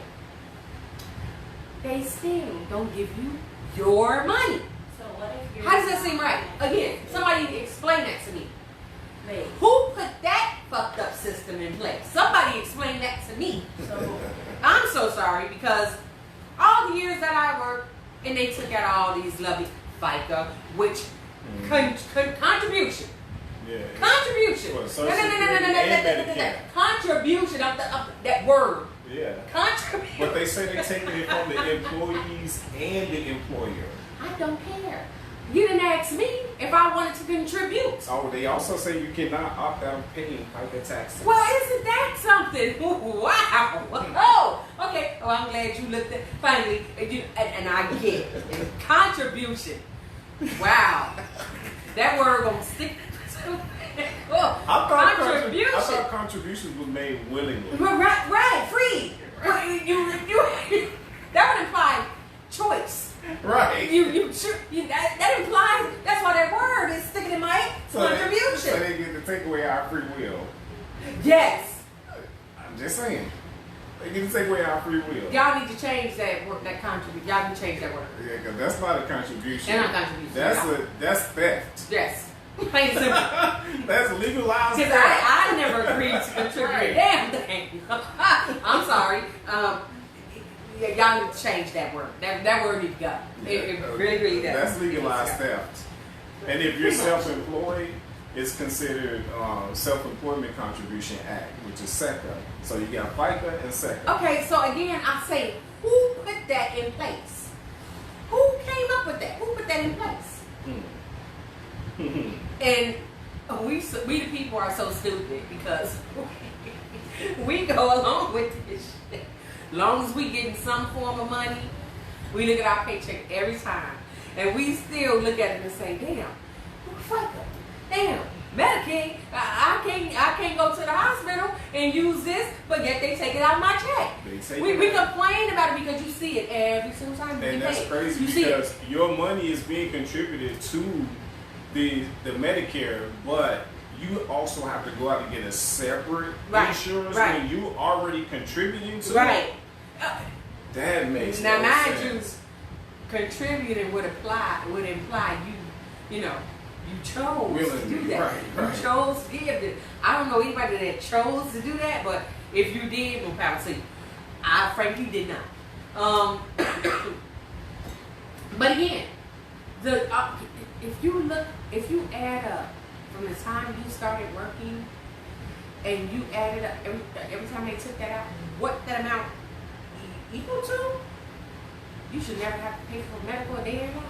they still don't give you your money. So what if you're? How does that seem right? Again, somebody explain that to me. Wait. Who put that fucked up system in place? Somebody explain that to me. So I'm so sorry because all the years that I worked and they took out all these lovely FICA, which contribution. Yeah. Contribution. Well, No, Social no, no, no, no, no, no, no, Security no, and no, no. Medicare. Contribution of that word. Yeah. Contribution. But they say they're taking it from the employees and the employer. I don't care. You didn't ask me if I wanted to contribute. Oh, they also say you cannot opt out of paying FICA taxes. Well, isn't that something? Wow. Oh, okay. Oh, I'm glad you looked at finally, and I get it. And contribution. Wow. That word gonna stick. Oh, I thought contribution. contributions was made willingly. Right, free. Well, you, that would imply choice. Right. That implies, that's why that word is sticking in my head. So Contribution. they get to take away our free will. Yes. I'm just saying. They get to take away our free will. Y'all need to change that word, that contribute. Y'all need to change that word. Yeah, because that's not a contribution. They're not contribution. That's theft. Yes. Plain and simple. That's legalized Because theft. I never agreed to contribute a damn thing. I'm sorry. Y'all need to change that word. That word needs to go. It really does. That's legalized theft. And if you're self-employed, it's considered Self-Employment Contribution Act, which is SECA. So you got FICA and SECA. Okay, so again, I say, who put that in place? Who came up with that? Who put that in place? And we the people are so stupid because we go along with this shit. Long as we getting some form of money, we look at our paycheck every time, and we still look at it and say, "Damn, FICA, damn, Medicaid. I can't go to the hospital and use this, but yet they take it out of my check." We complain about it because you see it every single time. And that's crazy because your money is being contributed to the Medicare, but you also have to go out and get a separate insurance when you already contributing to it. That makes now, no mind sense. you, contributing would imply you chose to do that. Right. You chose to give it. I don't know anybody that chose to do that, but if you did, well, power to you. I frankly did not. But again, if you add up from the time you started working and you added up every time they took that out, what that amount equal to, you should never have to pay for medical a day in life.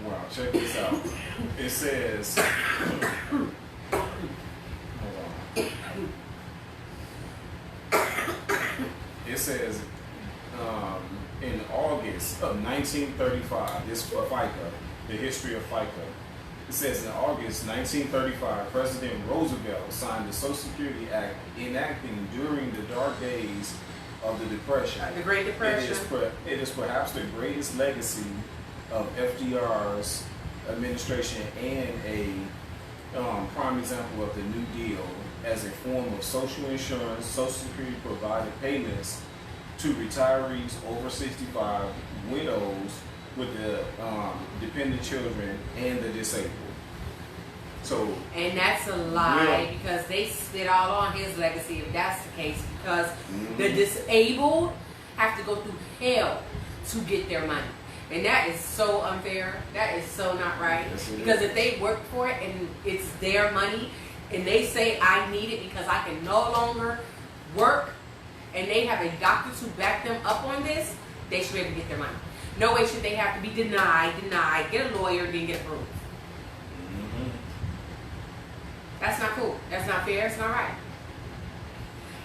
Wow, check this out. It says, hold on. It says, in August of 1935, this for FICA, the history of FICA. It says in August 1935, President Roosevelt signed the Social Security Act enacting during the dark days of the Depression. The Great Depression. It is perhaps the greatest legacy of FDR's administration and a prime example of the New Deal as a form of social insurance. Social Security provided payments to retirees over 65, widows with the dependent children, and the disabled. So, and that's a lie because they spit all on his legacy if that's the case, because the disabled have to go through hell to get their money. And that is so unfair. That is so not right. Yes, because if they work for it and it's their money and they say, I need it because I can no longer work, and they have a doctor to back them up on this, they should be able to get their money. No way should they have to be denied, get a lawyer, then get approved. That's not cool. That's not fair. It's not right.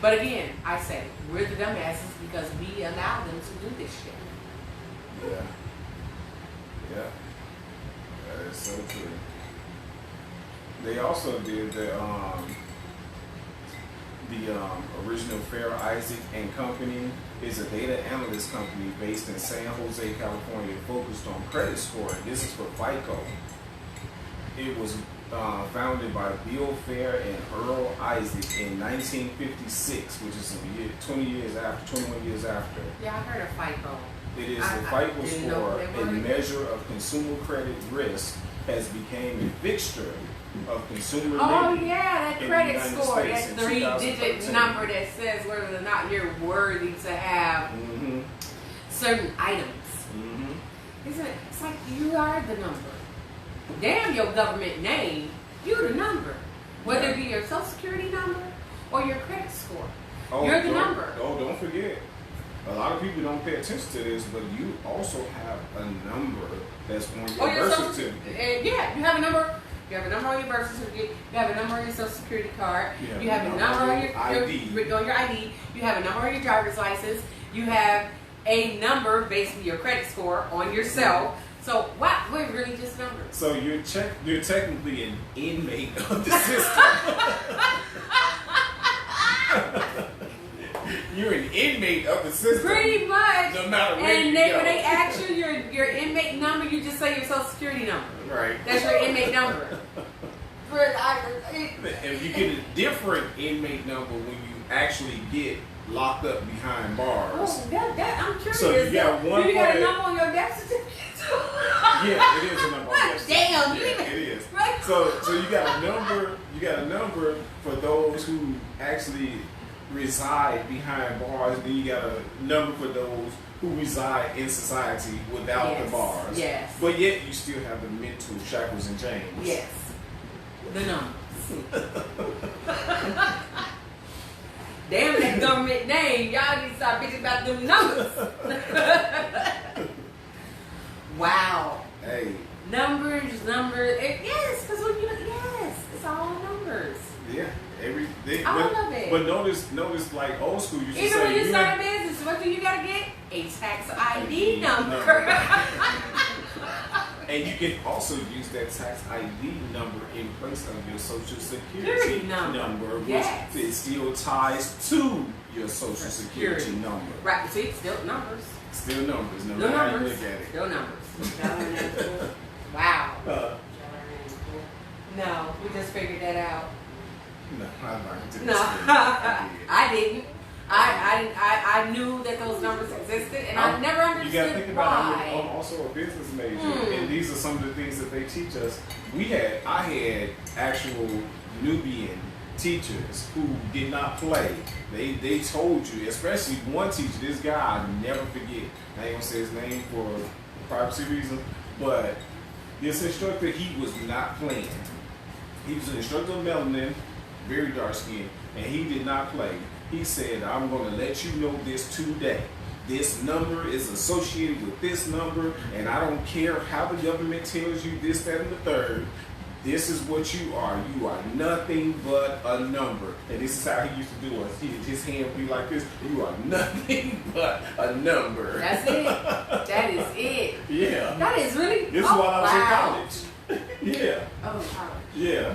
But again, I say, we're the dumbasses because we allow them to do this shit. Yeah. That is so true. They also did the the original Fair Isaac and Company is a data analyst company based in San Jose, California, focused on credit scoring. This is for FICO. It was founded by Bill Fair and Earl Isaac in 1956, which is 21 years after. Yeah, I heard of FICO. It is I a FICO didn't know score, they a were. measure of consumer credit risk, has become a fixture of consumer Oh lending. yeah, that in the credit United score, States that in 3-digit 2013. number that says whether or not you're worthy to have Mm-hmm. certain items. Mm-hmm. Isn't it? It's like you are the number. Damn your government name, you the number. Whether it be your social security number or your credit score. You're the number. Oh, don't forget. A lot of people don't pay attention to this, but you also have a number that's on your Or your birth social, certificate. yeah, you have a number. You have a number on your birth certificate. You have a number on your social security card. Yeah, You have a number on your ID. You have a number on your driver's license. You have a number, basically your credit score, on yourself. So what? We're really just numbers. So you're technically an inmate of the system. You're an inmate of the system. Pretty much. No matter where And you they, go. when they ask you your inmate number, you just say your social security number. Right. That's your inmate number. If you get a different inmate number when you actually get locked up behind bars. Oh, that I'm curious. So you got one Do you got a point- number on your death certificate? Yeah, it is a number. Yes. Damn, Yeah, it is. Right. So you got a number. You got a number for those who actually reside behind bars. Then you got a number for those who reside in society without Yes, the bars. yes. But yet you still have the mental shackles and chains. Yes. The numbers. Damn that government name. Y'all need to stop bitching about them numbers. Wow. Hey. Numbers. Yes, because when yes, it's all numbers. Yeah. All of it. But notice, like old school used to Even say, when you you start have- a business, what do you gotta get? A tax ID number. And you can also use that tax ID number in place of your social security Security number. which Yes. it still ties to your social security Security. number. Right, see, still numbers. Still numbers, no Still matter how you numbers. look at it. Still numbers. Y'all learn that in school? Wow. Uh, Y'all learn that in school? No, we just figured that out. no, I learned it. No, I didn't. I knew that those numbers existed, and I never You got to understood think about it. I'm why. also a business major, Hmm. and these are some of the things that they teach us. I had actual Nubian teachers who did not play. They told you, especially one teacher, this guy I never forget. I ain't gonna say his name for privacy reasons, but this instructor, he was not playing. He was an instructor of melanin, very dark skinned, and he did not play. He said, I'm going to let you know this today. This number is associated with this number, and I don't care how the government tells you this, that, and the third. This is what you are. You are nothing but a number. And this is how he used to do it. His hand would be like this. You are nothing but a number. That's it. That is it. Yeah. That is really. This is while I was in college. Yeah. Oh, college. Yeah.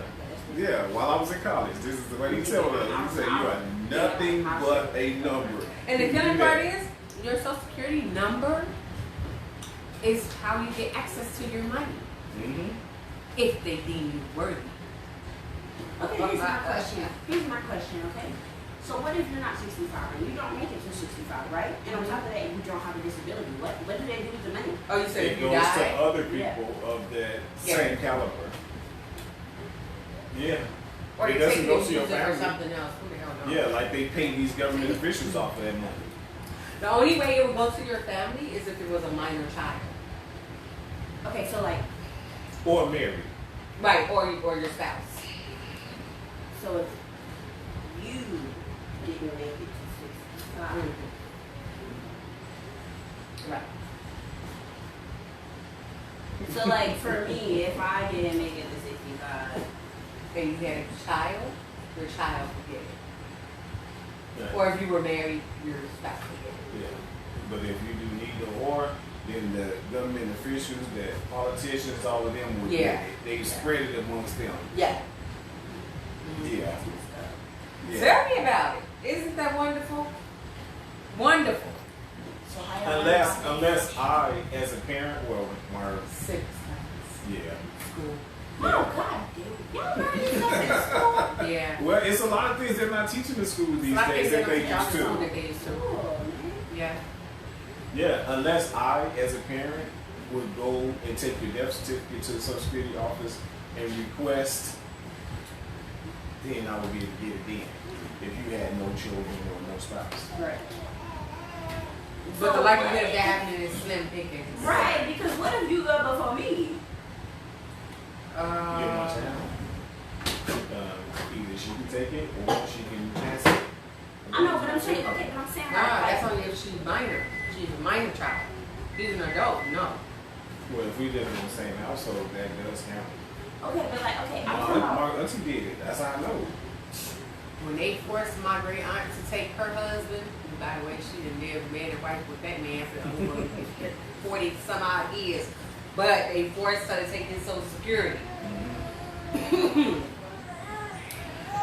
Yeah, while I was in college, this is the way he told us. He said, you are nothing but a number. And the You do killing that. part is, your social security number is how you get access to your money Mhm. if they deem you worthy. Okay, here's my question. Okay. So what if you're not 65 and you don't make it to 65, right? And on top of that, you don't have a disability. What do they do with the money? Oh, you said It if you goes to die? other people Yeah. of that Yeah. same caliber. Yeah. Or It you doesn't take it go and to your use it for family. something else. Who the hell knows? Yeah, like they pay these government officials off of that money. The only way it would go to your family is if it was a minor child. Okay, so like, Or married. Right, or your spouse. so if you didn't make it to 65, Right. so like for me, if I didn't make it to 65, And you had a child, your child would get it. Yeah. Or if you were married, your spouse would get it. Yeah. But if you do neither or, then the government officials, the politicians, all of them would Yeah. get it. They spread it amongst them. Yeah. Yeah. Yeah. Tell me about it. Isn't that wonderful? Wonderful. So how y'all learn about Unless I, as a parent, well, my 6 times. yeah. School. Oh God, dude. Y'all learn this stuff in school? Yeah. Well, it's a lot of things they're not teaching in school these Like days that they used to. that they used to. Cool, man. Yeah. Yeah, unless I, as a parent, would go and take your death certificate to the Social Security office and request, then I would be able to get it then. If you had no children or no spouse. Right. But the likelihood of that happening is slim pickings. Right, because what if you go before me? Get my child. Either she can take it or she can pass it. I know, but I'm saying, okay, but I'm saying Nah, like, that's only if she's minor. She's a minor child. She's an adult. No. Well, if we live in the same household, that does count. okay, but like, okay, I'm My, talking about, my auntie did it. That's how I know. When they forced my great aunt to take her husband, and by the way, she done lived man and wife with that man for over 40 some odd years, but they forced her to take his Social Security.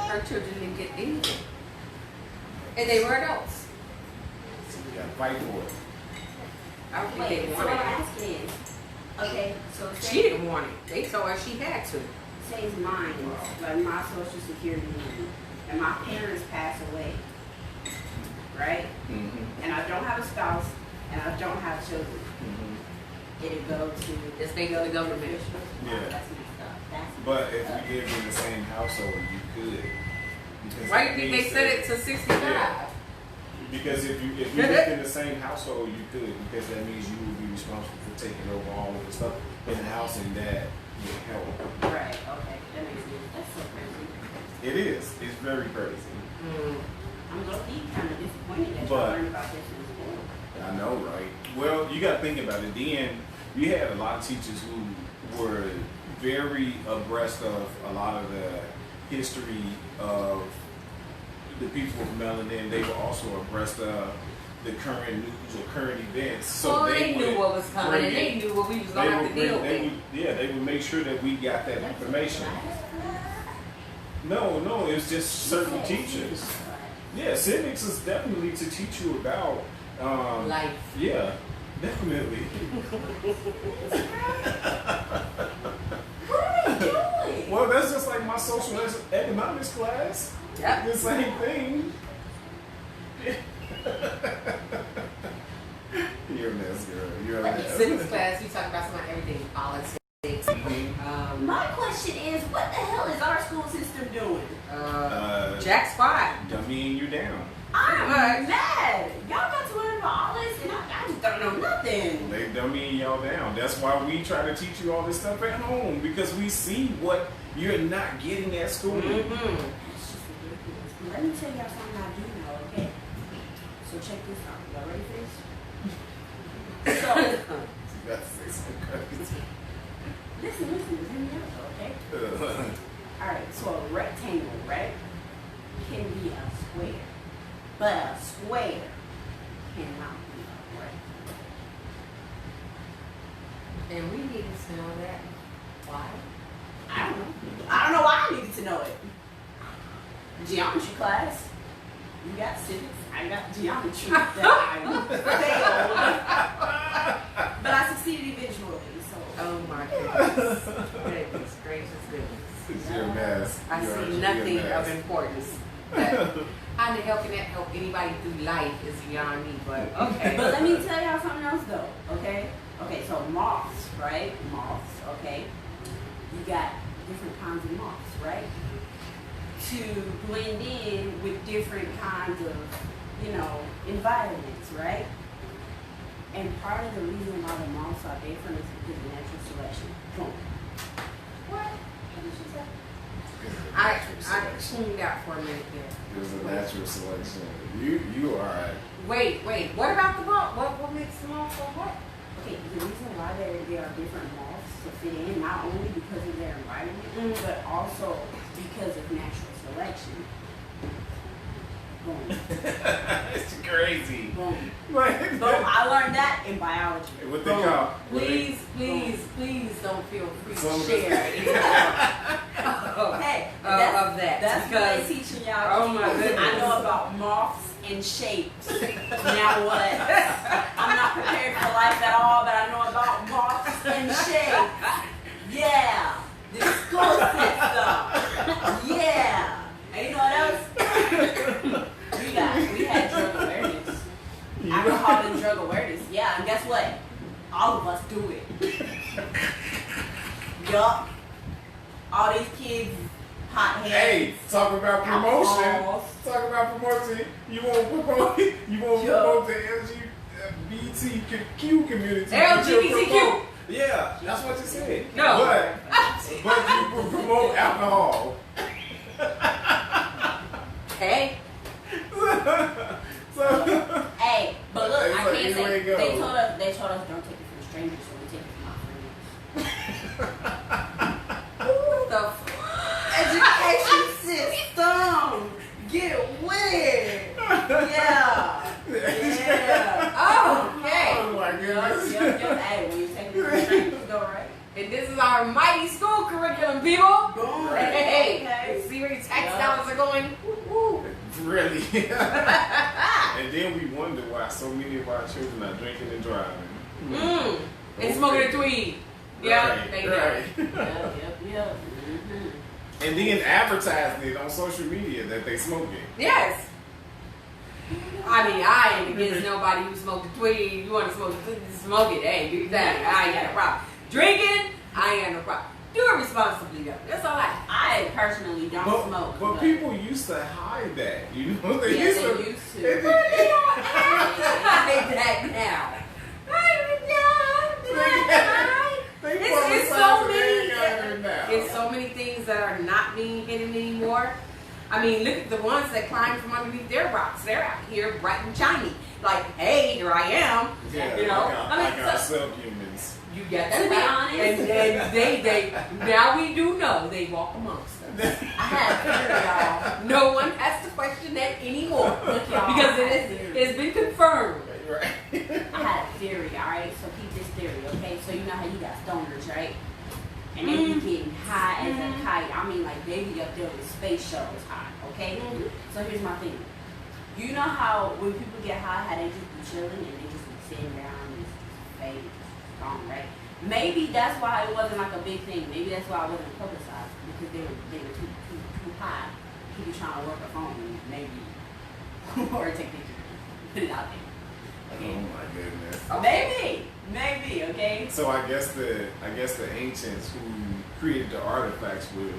Her children didn't get anything. And they were adults. So we gotta fight for it. I don't think wait, they so what wanted I'm it. asking is, okay, so She didn't want it. They told her she had to. say it's mine, like my social security number, and my parents pass away, right? Mm-hmm. And I don't have a spouse, and I don't have children. Mm-hmm. It'd go to It's they go to government. Yeah. That's messed up. That's But if we live in the same household, you could. Because Why do that you think they means set that- it to 65? Yeah. Because if you live in the same household, you could, because that means you will be responsible for taking over all of the stuff in the house, and that would help. right. Okay, that makes sense. That's so crazy. It is. It's very crazy. Mm. I'm low-key kind of disappointed that But- y'all learned about this in school. I know, right? Well, you got to think about it. Then we had a lot of teachers who were very abreast of a lot of the history of the people with melanin. They were also abreast of the current news or current events. So Well, they knew would what was coming, bring and they it- knew what we was they gonna have would to bring- deal they with. would, they would make sure that we got that information. No, it's just certain teachers. Yeah, civics is definitely to teach you about Life. Yeah, definitely. What are they doing? Well, that's just like my social economics class. Yep. The same thing. You're a mess, girl. You're a mess. Civics class, we talk about some of everything, politics. My question is, what the hell is our school system doing? Jack Squad. Dummying you down. I'm Right. mad. Y'all got to learn about all this, and I just don't know nothing. They dummying y'all down. That's why we try to teach you all this stuff at home, because we see what you're not getting at school. Mm-hmm. That's just ridiculous. Let me tell y'all something I do know, okay? So check this out. Y'all ready for this? So, You got to say something crazy. listen, hear me out though, okay? Alright, so a rectangle, right, can be a square. But a square cannot be a rectangle. And we needed to know that. Why? I don't know. I don't know why I needed to know it. Geometry class. You got civics, I got geometry that I failed. But I succeeded eventually, so. Oh my goodness. Goodness gracious goodness. You're a mess. I You're see a nothing mess. of importance. How the hell can that help anybody through life is beyond me, but okay. But let me tell y'all something else though, okay? Okay, so moths, right? Moths, okay? You got different kinds of moths, right? To blend in with different kinds of, environments, right? And part of the reason why the moths are different is because of natural selection. Boom. What? What did she say? I Selection. tuned out for a minute there. It was a natural selection. You are. Wait, what about the moth? What makes the moth so hot? Okay, the reason why there are different moths to fit in, not only because of their environment, but also because of natural selection. Boom. It's crazy. Boom. Like, Boom. I learned that in biology. what they call. Please don't feel free Some to of share us- anymore. Hey, of that. That's because what they teaching y'all. Oh my goodness. I know about moths and shapes. Now what? I'm not prepared for life at all, but I know about moths and shapes. Yeah. The school system. Yeah. And you know what else? We had drug awareness. Alcohol and drug awareness. Yeah, and guess what? All of us do it. Yup. All these kids, hot heads. Hey, talk about promotion. Alcohols. Talk about promotion. You won't promote. You won't promote the LGBTQ community. LGBTQ. Yeah, that's what you said. No. But you will promote alcohol. Hey. So. Hey, but look, It's I like, can't here say we go. they told us don't take it from strangers, so we take it from our friends. What the Education system, get weird. Yeah. Oh, okay. Oh my goodness. Yup. Hey, when you take it from strangers, go right. And this is our mighty school curriculum, people. Go Hey, Okay. see where your tax Yeah. dollars are going? Woo-woo. Really. And then we wonder why so many of our children are drinking and driving. And smoking a tweed. Yeah, Right, they do. right. Yep. Mm-hmm. And then advertising it on social media that they smoke it. Yes. I mean, I ain't against nobody who smokes a tweed. You want to smoke it. Hey, do that. I ain't got no problem. Drinking, I ain't got no problem. Do it responsibly, though. That's all I personally don't smoke. But people used to hide that. You know, they Yeah, used they to. used to. They They don't hide that now. It's so many. It's so many things that are not being hidden anymore. I mean, look at the ones that climb from underneath their rocks. They're out here bright and shiny. Like, hey, here I am. Yeah, You know, like our so, subhumans. you got that To be right. honest. And they now we do know they walk amongst us. I have fear, y'all. No one has to question that anymore Look, y'all, because it's been confirmed. Right. I had a theory, alright? So keep this theory, okay? So you know how you got stoners, right? And they be getting high as a kite. I mean, like, they be up there with space shuttles high, okay? So here's my thing. You know how when people get high, how they just be chilling and they just be sitting down and just fade, gone, right? Maybe that's why it wasn't like a big thing. Maybe that's why it wasn't publicized because they were too high. People trying to work a phone, maybe, or take pictures, put it out there. Okay. Oh my goodness. Maybe, okay? So I guess the ancients who created the artifacts were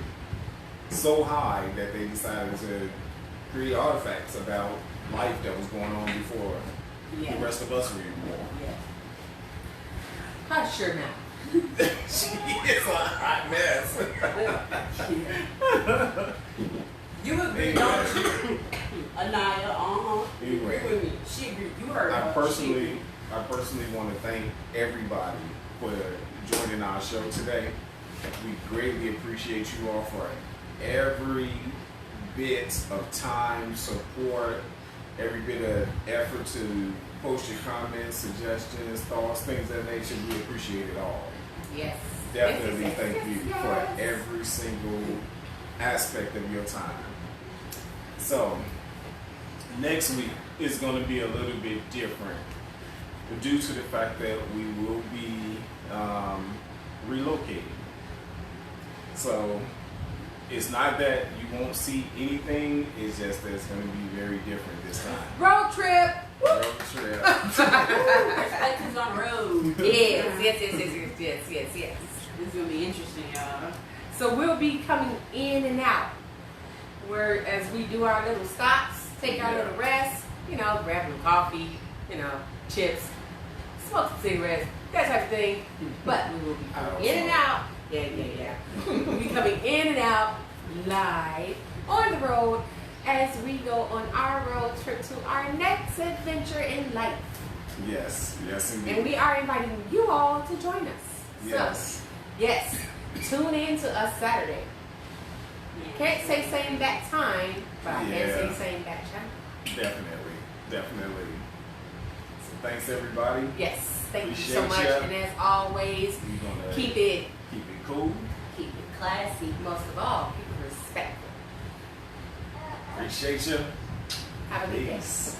so high that they decided to create artifacts about life that was going on before Yeah. the rest of us were even born. Yeah. Sure now. She is a hot mess. You agree, don't you? Anaya, Anyway. Agree with me. She agree. You heard I her. personally want to thank everybody for joining our show today. We greatly appreciate you all for every bit of time, support, every bit of effort to post your comments, suggestions, thoughts, things of that nature. We appreciate it all. Yes. Definitely Yes, thank yes, you yes. for every single aspect of your time. So, next week is going to be a little bit different due to the fact that we will be relocating. So, it's not that you won't see anything, it's just that it's going to be very different this time. Road trip. Road trip. Perspectives on the road. Yes. This is gonna be interesting, y'all. So we'll be coming in and out. Where as we do our little stops, take our Yeah. little rest, grab some coffee, chips, smoke some cigarettes, that type of thing. But we will be coming in and out. Yeah. We'll be coming in and out live on the road as we go on our road trip to our next adventure in life. Yes, indeed. And we are inviting you all to join us. Yes. So, yes, tune in to us Saturday. Can't say same bat time, but I can say Yeah. same bat channel. Definitely. So thanks everybody. Yes, thank you so Appreciate much. ya. And as always, We're gonna keep it cool. keep it classy. Most of all, keep it respectful. Appreciate you. Have a good day. Peace.